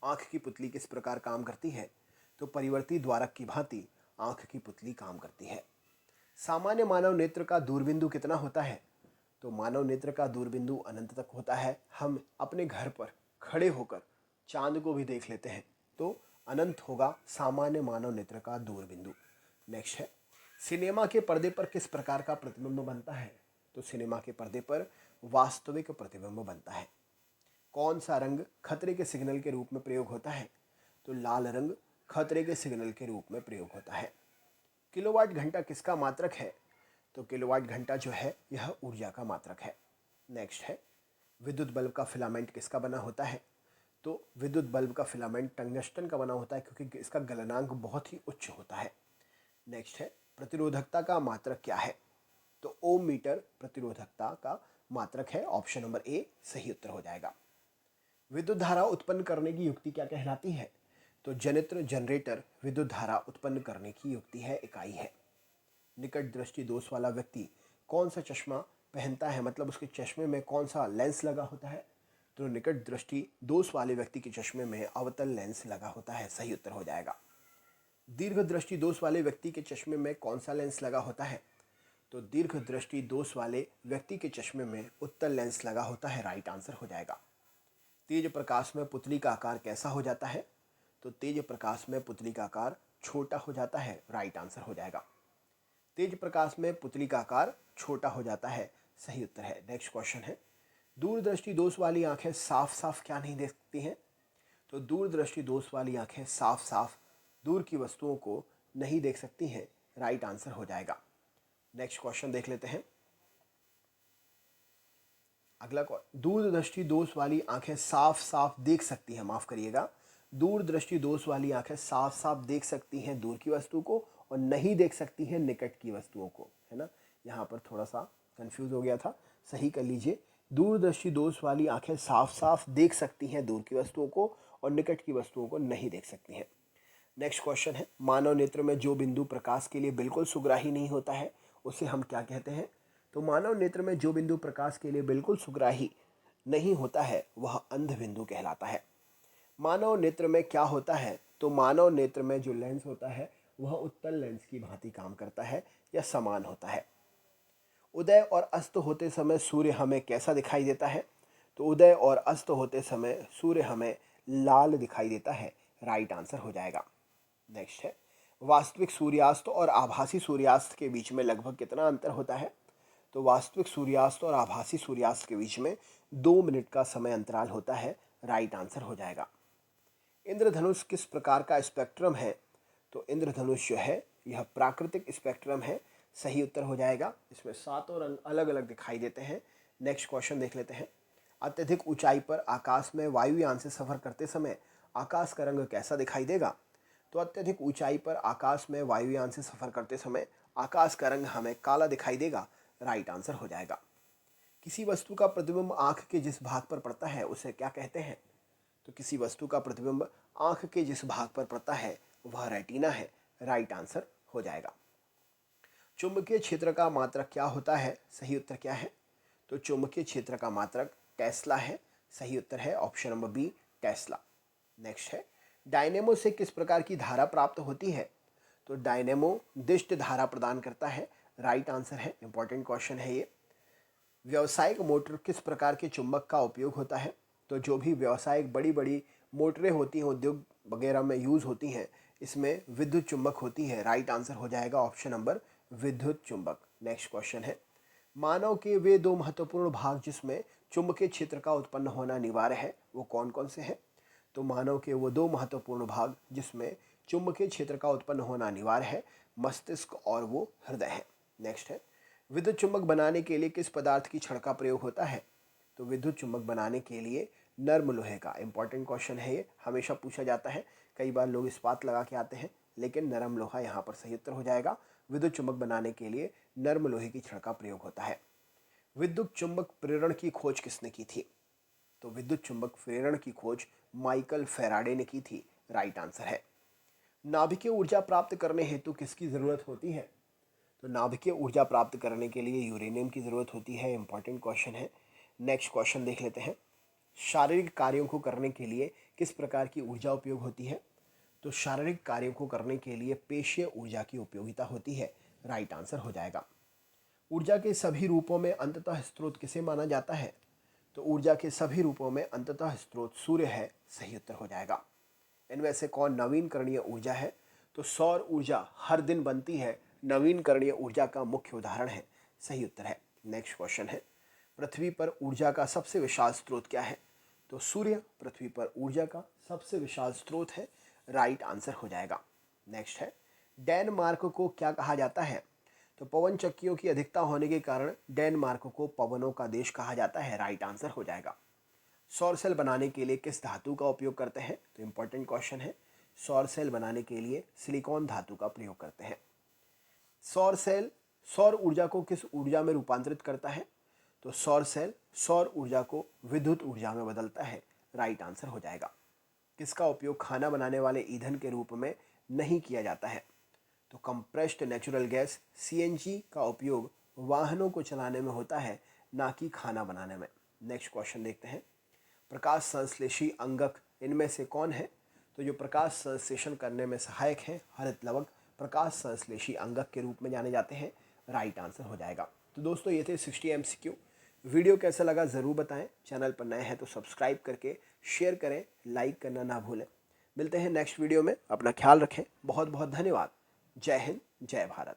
आँख की पुतली किस प्रकार काम करती है? तो परिवर्ती द्वारक की भांति आँख की पुतली काम करती है। सामान्य मानव नेत्र का दूरबिंदु कितना होता है? तो मानव नेत्र का दूरबिंदु अनंत तक होता है। हम अपने घर पर खड़े होकर चांद को भी देख लेते हैं तो अनंत होगा सामान्य मानव नेत्र का दूरबिंदु। नेक्स्ट है, सिनेमा के पर्दे पर किस प्रकार का प्रतिबिंब बनता है? तो सिनेमा के पर्दे पर वास्तविक प्रतिबिंब बनता है। कौन सा रंग खतरे के सिग्नल के रूप में प्रयोग होता है? तो लाल रंग खतरे के सिग्नल के रूप में प्रयोग होता है। किलोवाट घंटा किसका मात्रक है? तो किलोवाट घंटा जो है यह ऊर्जा का मात्रक है। नेक्स्ट है, विद्युत बल्ब का फिलामेंट किसका बना होता है? तो विद्युत बल्ब का फिलामेंट टंगस्टन का बना होता है, क्योंकि इसका गलनांक बहुत ही उच्च होता है। नेक्स्ट है, प्रतिरोधकता का मात्रक क्या है? तो ओम मीटर प्रतिरोधकता का मात्रक है। ऑप्शन नंबर ए सही उत्तर हो जाएगा। विद्युत धारा उत्पन्न करने की युक्ति क्या कहलाती है? तो जनित्र जनरेटर विद्युत धारा उत्पन्न करने की युक्ति है, इकाई है। निकट दृष्टि दोष वाला व्यक्ति कौन सा चश्मा पहनता है, मतलब उसके चश्मे में कौन सा लेंस लगा होता है? तो निकट दृष्टि दोष वाले व्यक्ति के चश्मे में अवतल लेंस लगा होता है। सही उत्तर हो जाएगा। दीर्घ दृष्टि दोष वाले व्यक्ति के चश्मे में कौन सा लेंस लगा होता है? तो दीर्घ दृष्टि दोष वाले व्यक्ति के चश्मे में उत्तल लेंस लगा होता है। राइट आंसर हो जाएगा। तेज प्रकाश में पुतली का आकार कैसा हो जाता है? तो तेज प्रकाश में पुतली का आकार छोटा हो जाता है। राइट आंसर हो जाएगा। तेज प्रकाश में पुतली का आकार छोटा हो जाता है। सही उत्तर है। नेक्स्ट क्वेश्चन है, दूरदृष्टि दोष वाली आंखें साफ साफ क्या नहीं देखती हैं? तो दूरदृष्टि दोष वाली आंखें साफ साफ दूर की वस्तुओं को नहीं देख सकती हैं। राइट आंसर हो जाएगा। नेक्स्ट क्वेश्चन देख लेते हैं। अगला दूरदृष्टि दोष वाली आंखें साफ साफ देख सकती हैं, माफ करिएगा, दूरदृष्टि दोष वाली आंखें साफ साफ देख सकती हैं दूर की वस्तु को और नहीं देख सकती हैं निकट की वस्तुओं को, है ना। यहाँ पर थोड़ा सा कंफ्यूज हो गया था, सही कर लीजिए। दूरदृष्टि दोष वाली आंखें साफ साफ देख सकती हैं दूर की वस्तुओं को और निकट की वस्तुओं को नहीं देख सकती हैं। नेक्स्ट क्वेश्चन है, मानव नेत्र में जो बिंदु प्रकाश के लिए बिल्कुल सुग्राही नहीं होता है उसे हम क्या कहते हैं? तो मानव नेत्र में जो बिंदु प्रकाश के लिए बिल्कुल सुग्राही नहीं होता है वह अंध बिंदु कहलाता है। मानव नेत्र में क्या होता है? तो मानव नेत्र में जो लेंस होता है वह उत्तल लेंस की भांति काम करता है या समान होता है। उदय और अस्त होते समय सूर्य हमें कैसा दिखाई देता है? तो उदय और अस्त होते समय सूर्य हमें लाल दिखाई देता है। राइट आंसर हो जाएगा। नेक्स्ट है, वास्तविक सूर्यास्त और आभासी सूर्यास्त के बीच में लगभग कितना अंतर होता है? तो वास्तविक सूर्यास्त और आभासी सूर्यास्त के बीच में 2 मिनट का समय अंतराल होता है। राइट आंसर हो जाएगा। इंद्रधनुष किस प्रकार का स्पेक्ट्रम है? तो इंद्रधनुष जो है यह प्राकृतिक स्पेक्ट्रम है। सही उत्तर हो जाएगा। इसमें 7 रंग अलग अलग दिखाई देते हैं। नेक्स्ट क्वेश्चन देख लेते हैं। अत्यधिक ऊंचाई पर आकाश में वायुयान से सफर करते समय आकाश का रंग कैसा दिखाई देगा? तो अत्यधिक ऊंचाई पर आकाश में वायुयान से सफर करते समय आकाश का रंग हमें काला दिखाई देगा। राइट आंसर हो जाएगा। किसी वस्तु का प्रतिबिंब आंख के जिस भाग पर पड़ता है उसे क्या कहते हैं? तो किसी वस्तु का प्रतिबिंब आंख के जिस भाग पर पड़ता है वह रेटिना है। राइट आंसर हो जाएगा। चुंबकीय क्षेत्र का मात्रक क्या होता है? सही उत्तर क्या है? तो चुंबकीय क्षेत्र का मात्रक टेस्ला है। सही उत्तर है option number B, Tesla. Next है, डायनेमो से किस प्रकार की धारा प्राप्त होती है? तो डायनेमो दिष्ट धारा प्रदान करता है। राइट आंसर है। इंपॉर्टेंट क्वेश्चन है ये। व्यावसायिक मोटर किस प्रकार के चुंबक का उपयोग होता है? तो जो भी व्यावसायिक बड़ी बड़ी मोटरें होती हैं, उद्योग वगैरह में यूज़ होती हैं, इसमें विद्युत चुंबक होती है। राइट आंसर हो जाएगा ऑप्शन नंबर विद्युत चुंबक। नेक्स्ट क्वेश्चन है, मानव के वे 2 महत्वपूर्ण भाग जिसमें चुंबकीय क्षेत्र का उत्पन्न होना अनिवार्य है वो कौन कौन से हैं? तो मानव के वो 2 महत्वपूर्ण भाग जिसमें चुंबकीय क्षेत्र का उत्पन्न होना अनिवार्य है, मस्तिष्क और वो हृदय है। नेक्स्ट है, विद्युत चुंबक बनाने के लिए किस पदार्थ की छड़ का प्रयोग होता है? तो विद्युत चुंबक बनाने के लिए नर्म लोहे का। इंपॉर्टेंट क्वेश्चन है ये, हमेशा पूछा जाता है। कई बार लोग इस्पात लगा के आते हैं, लेकिन नरम लोहा यहाँ पर सही उत्तर हो जाएगा। विद्युत चुंबक बनाने के लिए नर्म लोहे की छड़ का प्रयोग होता है। विद्युत चुंबक प्रेरण की खोज किसने की थी? तो विद्युत चुंबक प्रेरण की खोज माइकल फैराडे ने की थी। राइट आंसर है। नाभिकीय ऊर्जा प्राप्त करने हेतु किसकी जरूरत होती है? तो नाभिकीय ऊर्जा प्राप्त करने के लिए यूरेनियम की जरूरत होती है। इंपॉर्टेंट क्वेश्चन है। नेक्स्ट क्वेश्चन देख लेते हैं। शारीरिक कार्यों को करने के लिए किस प्रकार की ऊर्जा उपयोग होती है? तो शारीरिक कार्यों को करने के लिए पेशीय ऊर्जा की उपयोगिता होती है। राइट आंसर हो जाएगा। ऊर्जा के सभी रूपों में अंततः स्रोत किसे माना जाता है? तो ऊर्जा के सभी रूपों में अंततः स्रोत सूर्य है। सही उत्तर हो जाएगा। इनमें से कौन नवीनकरणीय ऊर्जा है? तो सौर ऊर्जा हर दिन बनती है, नवीनकरणीय ऊर्जा का मुख्य उदाहरण है। सही उत्तर है। नेक्स्ट क्वेश्चन है, पृथ्वी पर ऊर्जा का सबसे विशाल स्रोत क्या है? तो सूर्य पृथ्वी पर ऊर्जा का सबसे विशाल स्रोत है। राइट आंसर हो जाएगा। नेक्स्ट है, डेनमार्क को क्या कहा जाता है? तो पवन चक्कियों की अधिकता होने के कारण डेनमार्क को पवनों का देश कहा जाता है। राइट आंसर हो जाएगा। सौर सेल बनाने के लिए किस धातु का उपयोग करते हैं? तो इंपॉर्टेंट क्वेश्चन है। सौर सेल बनाने के लिए सिलिकॉन धातु का प्रयोग करते हैं। सौर सेल सौर ऊर्जा को किस ऊर्जा में रूपांतरित करता है? तो सौर सेल सौर ऊर्जा को विद्युत ऊर्जा में बदलता है। राइट आंसर हो जाएगा। किसका उपयोग खाना बनाने वाले ईंधन के रूप में नहीं किया जाता है? तो कंप्रेस्ड नेचुरल गैस सीएनजी का उपयोग वाहनों को चलाने में होता है, ना कि खाना बनाने में। नेक्स्ट क्वेश्चन देखते हैं। प्रकाश संश्लेषी अंगक इनमें से कौन है? तो जो प्रकाश संश्लेषण करने में सहायक है, हरित लवक प्रकाश संश्लेषी अंगक के रूप में जाने जाते हैं। राइट आंसर हो जाएगा। तो दोस्तों ये थे 60 MCQ। वीडियो कैसा लगा ज़रूर बताएं। चैनल पर नए हैं तो सब्सक्राइब करके शेयर करें, लाइक करना ना भूलें। मिलते हैं नेक्स्ट वीडियो में। अपना ख्याल रखें। बहुत बहुत धन्यवाद। जय हिंद, जय भारत।